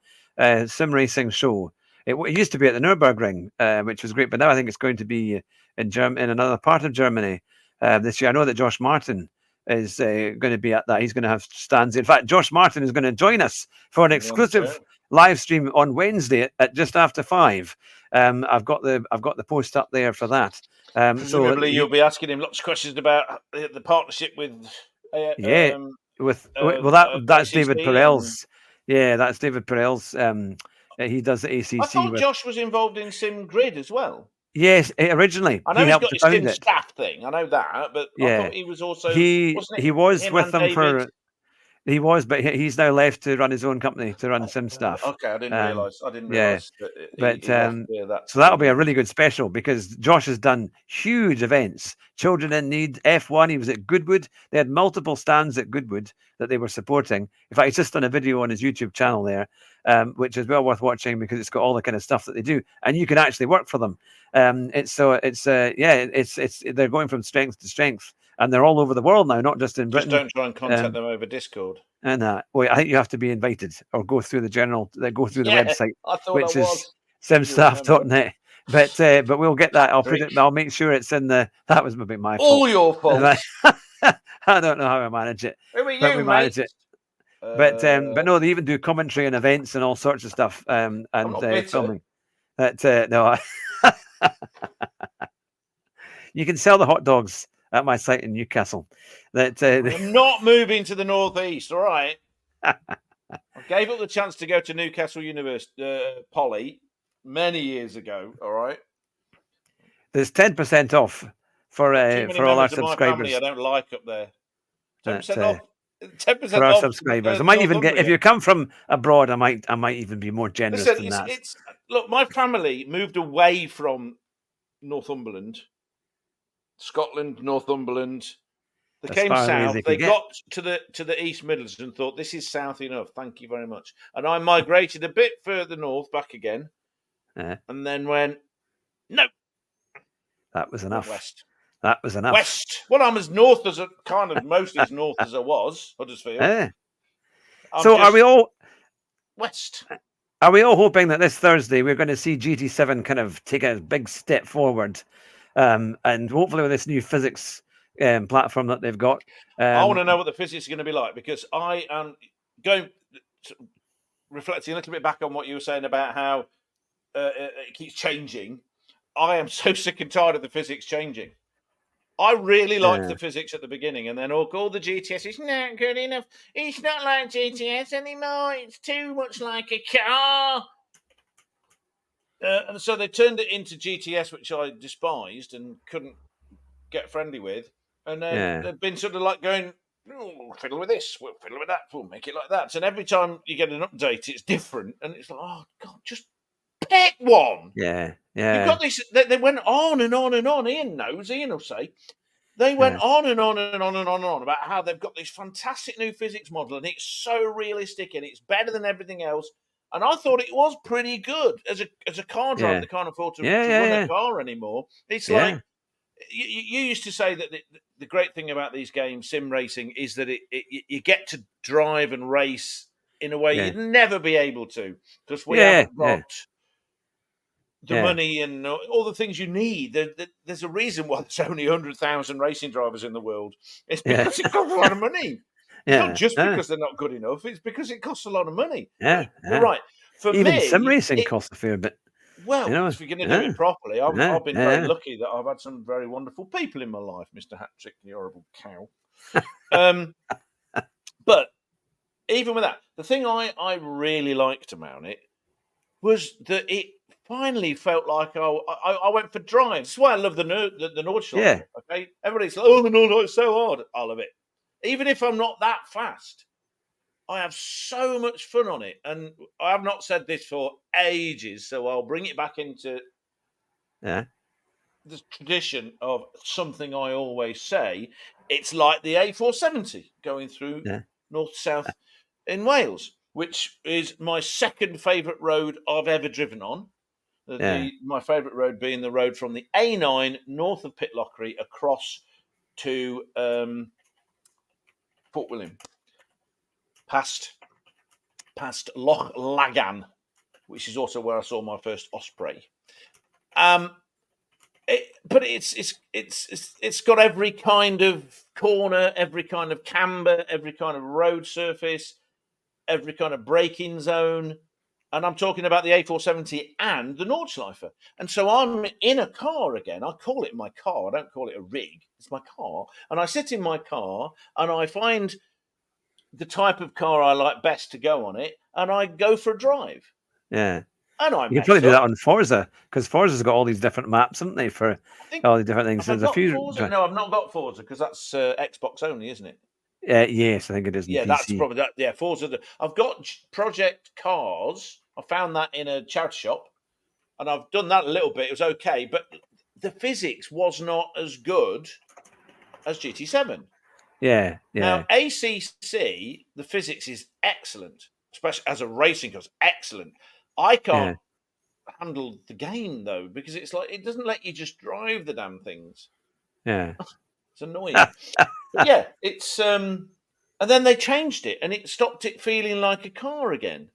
sim racing show. It used to be at the Nürburgring, which was great, but now I think it's going to be in another part of Germany this year. I know that Josh Martin is going to be at that. He's going to have stands. In fact, Josh Martin is going to join us for an exclusive live stream on Wednesday at just after 5. I've got the post up there for that. Presumably, you'll be asking him lots of questions about the partnership with. That's David Perel's. Yeah, that's David Perel's. He does the ACC. I thought Josh was involved in Sim Grid as well. Yes, originally. I know he's got his Sim staff thing. I know that, but I thought he was also. He was with them for. He was, but he's now left to run his own company to run Sim stuff. Okay, I didn't realise. So that'll be a really good special because Josh has done huge events. Children in Need, F1. He was at Goodwood. They had multiple stands at Goodwood that they were supporting. In fact, he's just done a video on his YouTube channel there, which is well worth watching because it's got all the kind of stuff that they do, and you can actually work for them. They're going from strength to strength. And they're all over the world now, not just in Britain. Just don't try and contact them over Discord. And I think you have to be invited or go through the website, which is simstaff.net. But we'll get that. I'll make sure it's in the. That was maybe my fault. All your fault. I don't know how I manage it. We manage it. But no, they even do commentary and events and all sorts of stuff. And filming. No. You can sell the hot dogs at my site in Newcastle. I'm not moving to the northeast, all right? I gave up the chance to go to Newcastle University, Poly, many years ago, all right? There's 10% off for Too many for all our members of my family I subscribers. don't like up there. 10% That, off. 10% for our off subscribers, I might even get, if Northumbria. you come from abroad, I might even be more generous Listen, than that. it's look, my family moved away from Northumberland, Scotland, Northumberland. They As came far away as south. they They could get. got to the East Midlands and thought, this is south enough. Thank you very much. And I migrated a bit further north back again, and then went, no, That was enough. west. That was enough. West. Well, I'm as north as mostly as north as I was, Huddersfield. So are we all west? Are we all hoping that this Thursday we're going to see GT7 kind of take a big step forward, and hopefully with this new physics platform that they've got? I want to know what the physics is going to be like, because I am reflecting a little bit back on what you were saying about how it keeps changing. I am so sick and tired of the physics changing. I really liked the physics at the beginning, and then all the GTS is not good enough. It's not like GTS anymore. It's too much like a car. And so they turned it into GTS, which I despised and couldn't get friendly with. And then they've been sort of like going, we'll fiddle with this, we'll fiddle with that, we'll make it like that. And every time you get an update, it's different. And it's like, oh, God, just pick one. Yeah. You've got this. They went on and on and on. Ian will say. They went on and on and on and on and on about how they've got this fantastic new physics model, and it's so realistic and it's better than everything else. And I thought it was pretty good as a car driver that can't afford to run a car anymore. It's like you used to say that the great thing about these games, sim racing, is that you get to drive and race in a way you'd never be able to, because we haven't got the money and all the things you need. There's a reason why there's only 100,000 racing drivers in the world. It's because it costs a lot of money. It's not just because they're not good enough. It's because it costs a lot of money. You're right. For even me, sim racing costs a fair bit. Well, if you're going to do it properly, I've been very lucky that I've had some very wonderful people in my life, Mr. Hatrick, the horrible cow. But even with that, the thing I really liked about it was that it finally felt like I went for drives. That's why I love the Nordschleife. Yeah. Okay, everybody's like, the Nordschleife is so hard. I love it. Even if I'm not that fast, I have so much fun on it. And I have not said this for ages, so I'll bring it back into the tradition of something I always say. It's like the A470 going through north-south in Wales, which is my second favourite road I've ever driven on. My favourite road being the road from the A9 north of Pitlochry across to Fort William, past Loch Lagan, which is also where I saw my first osprey. But it's got every kind of corner, every kind of camber, every kind of road surface, every kind of braking zone. And I'm talking about the A470 and the Nordschleife. And so I'm in a car again. I call it my car. I don't call it a rig. It's my car. And I sit in my car and I find the type of car I like best to go on it. And I go for a drive. Yeah. And you can probably do that on Forza, because Forza's got all these different maps, haven't they, for all the different things. There's a few. Forza? No, I've not got Forza, because that's Xbox only, isn't it? Yes, I think it is. Yeah, PC. That's probably that. Yeah, Forza. I've got Project Cars. I found that in a charity shop, and I've done that a little bit. It was okay, but the physics was not as good as GT7. Yeah. Now, ACC, the physics is excellent, especially as a racing car. Excellent. I can't handle the game, though, because it's like it doesn't let you just drive the damn things. Yeah. It's annoying. Yeah, it's and then they changed it, and it stopped it feeling like a car again.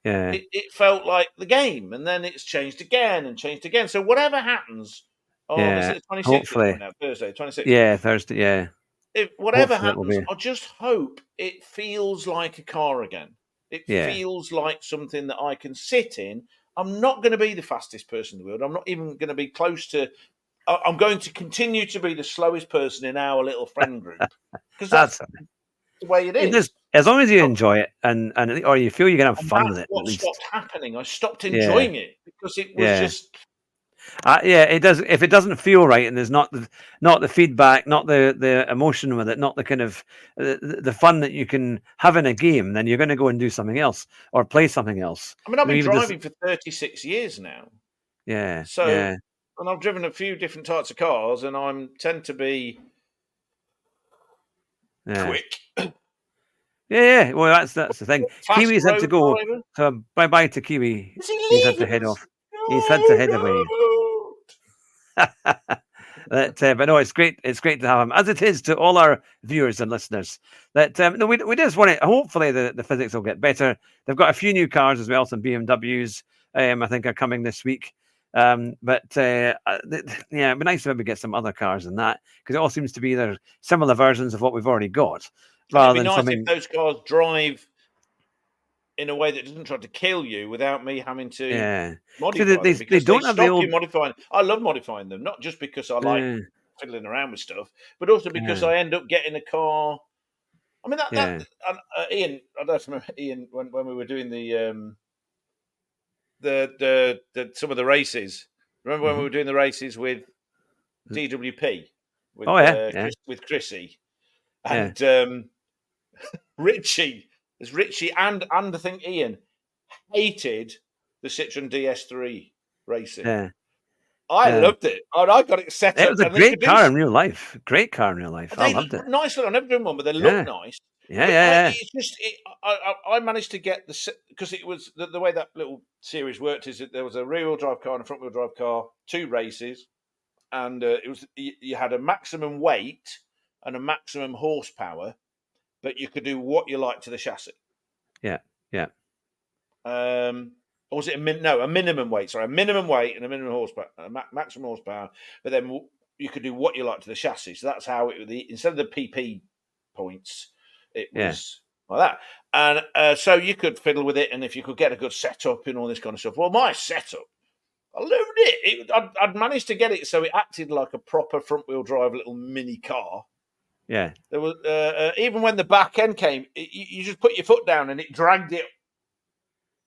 Yeah, it felt like the game, and then it's changed again and changed again. So whatever happens, is it the 26th hopefully now? Thursday, 26th. Yeah, Thursday. Yeah. Whatever happens, I just hope it feels like a car again. It feels like something that I can sit in. I'm not going to be the fastest person in the world. I'm not even going to be close to. I'm going to continue to be the slowest person in our little friend group, because that's the way it is. As long as you enjoy it and or you feel you're going to have fun with it. What stopped happening? I stopped enjoying it because it was just Yeah, it does. If it doesn't feel right, and there's not the feedback, not the emotion with it, not the kind of the fun that you can have in a game, then you're going to go and do something else or play something else. I mean, I've been Even just driving for 36 years now. yeah, So, yeah, and I've driven a few different types of cars, and I tend to be yeah. quick. Yeah. Well, that's the thing. Fast Kiwi's had to road go. driver. So bye bye to Kiwi. Is he He's had to leaving head us? off. He's had to No, head away. don't. But no, it's great. It's great to have him, as it is to all our viewers and listeners. That no, we just want to. Hopefully, the physics will get better. They've got a few new cars as well. Some BMWs, I think, are coming this week. But yeah, it'd be nice to maybe get some other cars than that, because it all seems to be either similar versions of what we've already got, And it'd rather be than nice something. if those cars drive in a way that doesn't try to kill you without me having to Yeah, modify see, them, because they they don't have the stop you old. modifying. I love modifying them, not just because I like Uh, fiddling around with stuff, but also because uh, I end up getting a car. I mean that yeah. Ian. I don't remember Ian when we were doing the some of the races. Remember when we Hmm. were doing the races with DWP Oh with yeah, yeah, with Chrissy yeah, and Richie. There's Richie and I think Ian hated the Citroen DS3 racing. yeah, I yeah. loved it. And I got it set It up, was a and they could great do. car in real life. Great car in real life. I They loved it. nice. I've never done one, but they look Yeah, nice. yeah, But yeah, it's just I managed to get because it was the way that little series worked is that there was a rear wheel drive car and a front wheel drive car, two races, and it was you had a maximum weight and a maximum horsepower, but you could do what you like to the chassis. yeah, yeah, Or was it a minimum weight? Sorry, a minimum weight and a minimum horsepower, maximum horsepower. But then you could do what you like to the chassis. So that's how instead of the PP points, it yeah, was like that. And so you could fiddle with it, and if you could get a good setup and all this kind of stuff. Well, my setup, I loved it. I'd managed to get it so it acted like a proper front wheel drive little mini car. yeah, There was even when the back end came, you just put your foot down and it dragged it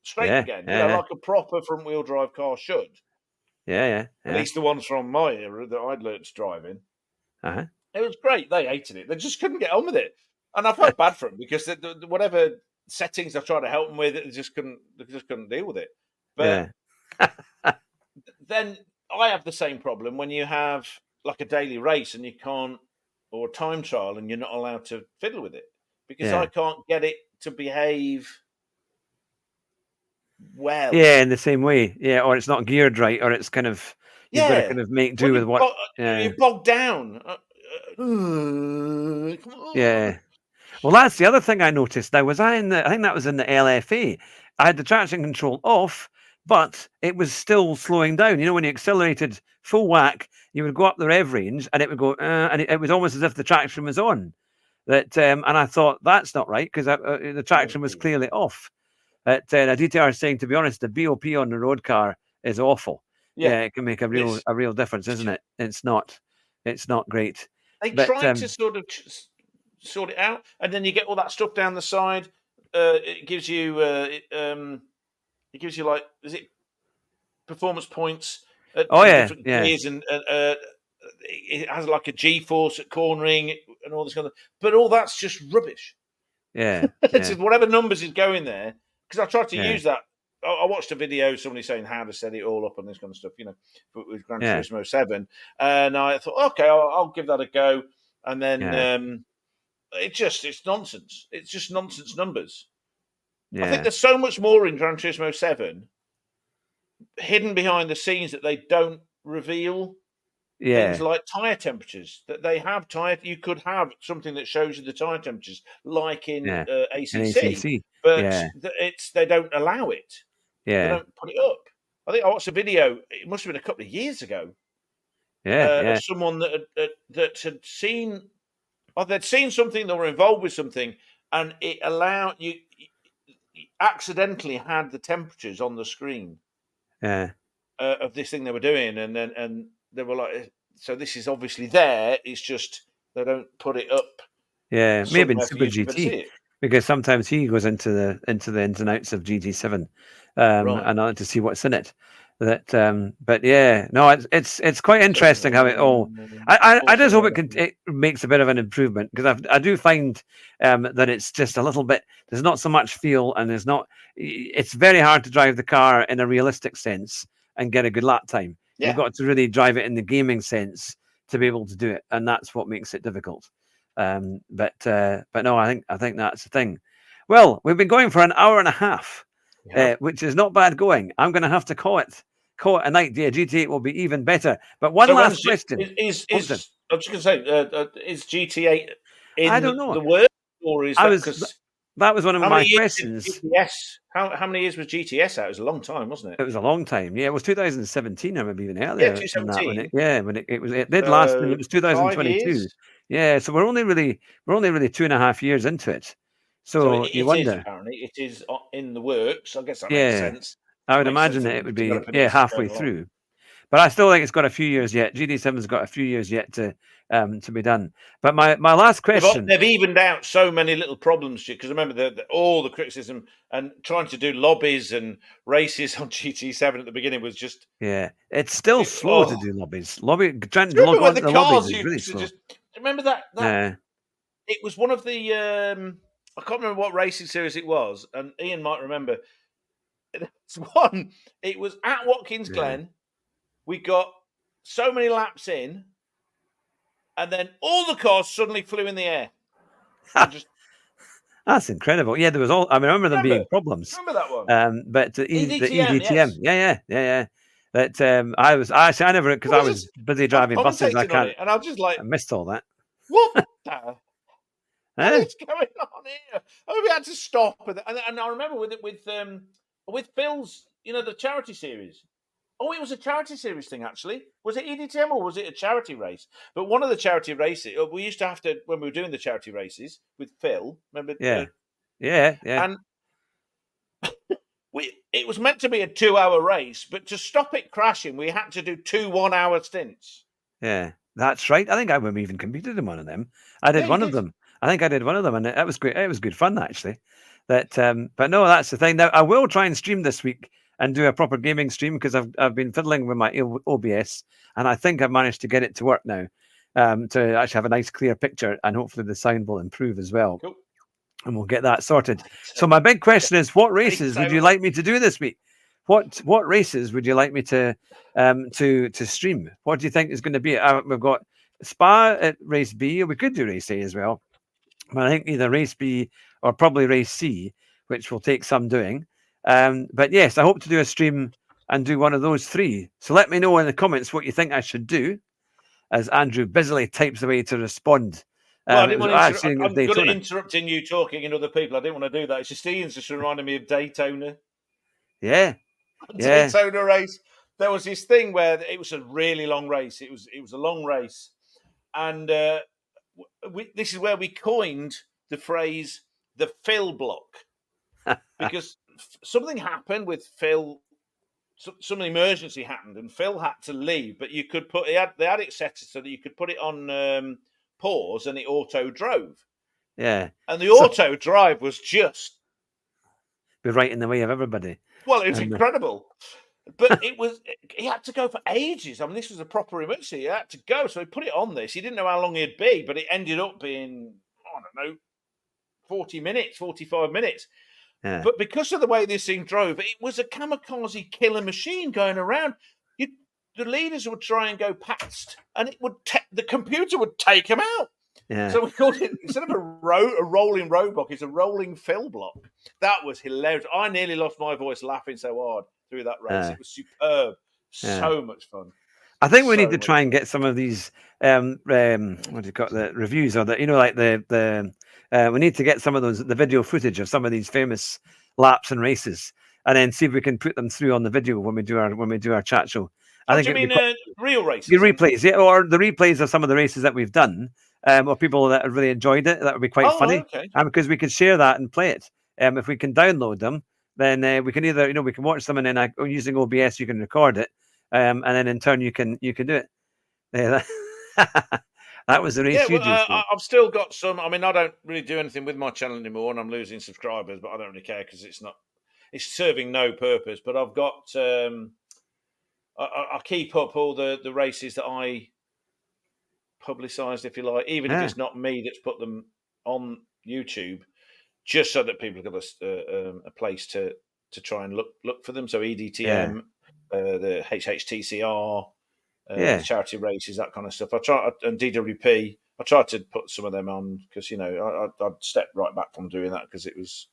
straight yeah, again, yeah, like a proper front wheel drive car should. yeah, At yeah. least the ones from my era that I'd learnt to drive in. Uh-huh. It was great. They hated it. They just couldn't get on with it. And I felt bad for them because whatever settings I tried to help them with, they just couldn't deal with it. But Yeah, then I have the same problem when you have like a daily race and you can't, or a time trial, and you're not allowed to fiddle with it because I yeah, can't get it to behave well. yeah. In the same way, yeah. Or it's not geared right, or it's kind of you've got to Yeah, kind of make when do with what. Yeah, you're bogged down. Come on. yeah. Well, that's the other thing I noticed. Now, was I in the? I think that was in the LFA. I had the traction control off, but it was still slowing down. You know, when you accelerated full whack, you would go up the rev range, and it would go, and it was almost as if the traction was on. And I thought that's not right because the traction was clearly off. A DTR is saying, to be honest, the BOP on the road car is awful. Yeah, Yeah, it can make a this real difference, isn't it? It's not great. they But tried to sort of sort it out, and then you get all that stuff down the side. It gives you it gives you like, is it performance points at oh the yeah, different yeah, gears, and it has like a G-force at cornering and all this kind of. But all that's just rubbish. yeah, It's yeah, just whatever numbers is going there. Because I tried to yeah, use that. I watched a video, somebody saying how to set it all up and this kind of stuff, with Gran yeah, Turismo 7. And I thought, okay, I'll give that a go. And then yeah, it's nonsense. It's just nonsense numbers. I think yeah, there's so much more in Gran Turismo 7 hidden behind the scenes that they don't reveal. Things yeah, like tire temperatures, that they have tire. You could have something that shows you the tire temperatures, like in yeah. An ACC, ACC. but Yeah, they don't allow it. They yeah, don't put it up. I think I watched a video. It must have been a couple of years ago yeah, of yeah, someone that had seen, or they'd seen something. They were involved with something, and it allowed you accidentally had the temperatures on the screen yeah, of this thing they were doing, and they were like, so this is obviously there. It's just they don't put it up yeah. Maybe in somewhere for Super you to be able to see GT, it. because sometimes he goes into the ins and outs of GT7, Right. and I like to see what's in it. But yeah, no, it's quite interesting how it all. I just hope it makes a bit of an improvement, because I do find that it's just a little bit. There's not so much feel, and there's not. It's very hard to drive the car in a realistic sense and get a good lap time. Yeah. You've got to really drive it in the gaming sense to be able to do it, and that's what makes it difficult. But no, I think that's the thing. Well, we've been going for an hour and a half, which is not bad going. I'm going to have to call it a night. Yeah, GT8 will be even better. But one last question. I was just going to say, is GT8 in I don't know. the works, or is that was one of my questions. How many years was GTS out? It was a long time, wasn't it? It was a long time. Yeah, it was 2017, or maybe even earlier. Yeah, 2017. It did last, and it was 2022. Yeah, so we're only really 2.5 years into it. So you wonder. Apparently, it is in the works. I guess that makes sense. I would imagine that it would be halfway through. But I still think it's got a few years yet. GT7's got a few years yet to be done. But my last question... They've evened out so many little problems, because remember all the criticism and trying to do lobbies and races on GT7 at the beginning was just... Yeah, it's still slow to do lobbies. Trying to log on to the lobbies is really slow. Remember that? It was one of the... I can't remember what racing series it was, and Ian might remember. It was at Watkins Glen. We got so many laps in, and then all the cars suddenly flew in the air. That's incredible. Yeah, there was all. I remember there being problems. Remember that one? But the EDTM, yeah. But I never, because I was busy driving buses. I can't. And I was just like, I missed all that. What the? What is going on here? Oh, we had to stop, and I remember with Phil's, the charity series. Oh, it was a charity series thing, actually. Was it EDTM or was it a charity race? But one of the charity races, we used to have to, when we were doing the charity races with Phil, remember? Yeah. And it was meant to be a 2-hour race, but to stop it crashing, we had to do 2 1-hour stints. Yeah, that's right. I think I even competed in one of them. I did one of them. I think I did one of them, and it was great. It was good fun, actually. But no, that's the thing. Now, I will try and stream this week and do a proper gaming stream, because I've been fiddling with my OBS, and I think I've managed to get it to work now, to actually have a nice clear picture, and hopefully the sound will improve as well. Cool. And we'll get that sorted. So my big question is, what races would you like me to do this week? What races would you like me to stream? What do you think is going to be? We've got Spa at race B. We could do race A as well, but I think either race B or probably race C, which will take some doing. But yes, I hope to do a stream and do one of those 3. So let me know in the comments what you think I should do, as Andrew busily types away to respond. Well, I didn't want to I'm good at interrupting you talking and other people. I didn't want to do that. It's just Ian's just reminding me of Daytona. Yeah. Daytona race. There was this thing where it was a really long race. It was a long race. And this is where we coined the phrase, the Phil block. Because something happened with Phil. Some emergency happened, and Phil had to leave. But you could they had it set so that you could put it on pause, and it auto drove. Yeah, and the auto drive was just be right in the way of everybody. Well, it was incredible, but he had to go for ages. I mean, this was a proper emergency. He had to go, so he put it on this. He didn't know how long it'd be, but it ended up being 40 minutes, 45 minutes. Yeah. But because of the way this thing drove, it was a kamikaze killer machine going around. The leaders would try and go past, and it would the computer would take them out. Yeah. So we called it, instead of a rolling roadblock, it's a rolling Phil block. That was hilarious. I nearly lost my voice laughing so hard through that race. It was superb. So much fun. I think we need to try and get some of these what do you call the reviews, or we need to get some of the video footage of some of these famous laps and races, and then see if we can put them through on the video when we do our chat show. I think you mean real races? The replays, yeah, or the replays of some of the races that we've done, or people that have really enjoyed it. That would be quite funny, because we could share that and play it. If we can download them, then we can either we can watch them, and then using OBS you can record it, and then in turn you can do it. Yeah, that was the race. I've still got some. I mean, I don't really do anything with my channel anymore, and I'm losing subscribers, but I don't really care because it's serving no purpose. But I've got I keep up all the races that I publicised, if you like, even if it's not me that's put them on YouTube, just so that people have got a place to try and look for them. So EDTM, the HHTCR, the charity races, that kind of stuff. I try, and DWP. I tried to put some of them on because I'd stepped right back from doing that because it was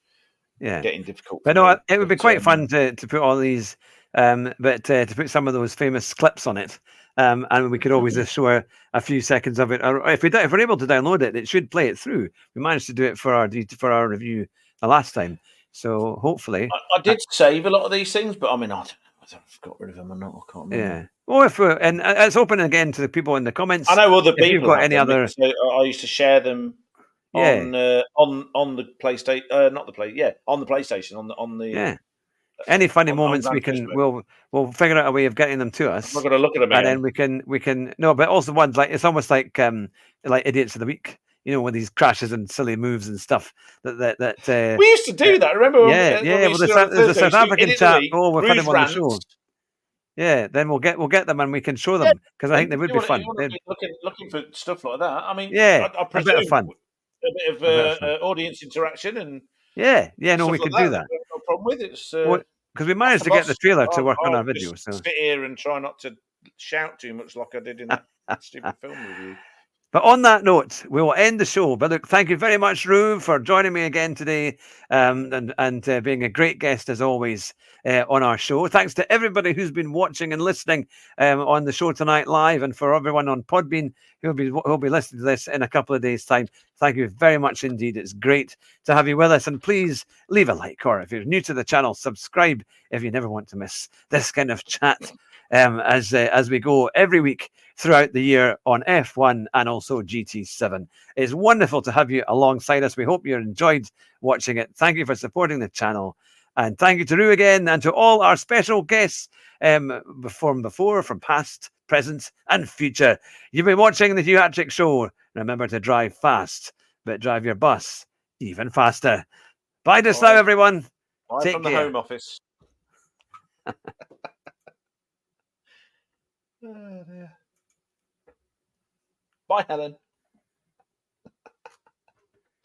getting difficult. But no, it would be quite fun to put all these, but to put some of those famous clips on it, and we could always just show a few seconds of it. Or if we're able to download it, it should play it through. We managed to do it for our review the last time, so hopefully I did save a lot of these things, but I mean, I got rid of them or not. I can't remember. Yeah. Well, and it's open again to the people in the comments. I know other people. If you've got any other, I used to share them. On the PlayStation, on the PlayStation, on the any funny moments we'll figure out a way of getting them to us. I'm not going to look at them again. And then we can no, but also ones like it's almost like idiots of the week, with these crashes and silly moves and stuff that we used to do that. Remember? Well, the South African chap. Oh, we've had him on the show. Yeah, then we'll get them and we can show them because I think they would be fun. Looking for stuff like that. I mean, I presume a bit of fun. A bit of audience interaction and we could do that. No problem with it. Because we managed to get the trailer to work on our video. So sit here and try not to shout too much like I did in that stupid film review. But on that note, we will end the show. But look, thank you very much, Rue, for joining me again today, and being a great guest as always on our show. Thanks to everybody who's been watching and listening on the show tonight live, and for everyone on Podbean who'll be listening to this in a couple of days' time. Thank you very much indeed. It's great to have you with us, and please leave a like, or if you're new to the channel, subscribe if you never want to miss this kind of chat as we go every week throughout the year on F1 and also GT7. It's wonderful to have you alongside us. We hope you enjoyed watching it. Thank you for supporting the channel. And thank you to Rue again and to all our special guests from before, from past, present and future. You've been watching the Hugh Hatrick Show. Remember to drive fast, but drive your bus even faster. Bye just now, everyone. Bye Take from care. The home office. Oh, dear. Bye, Helen.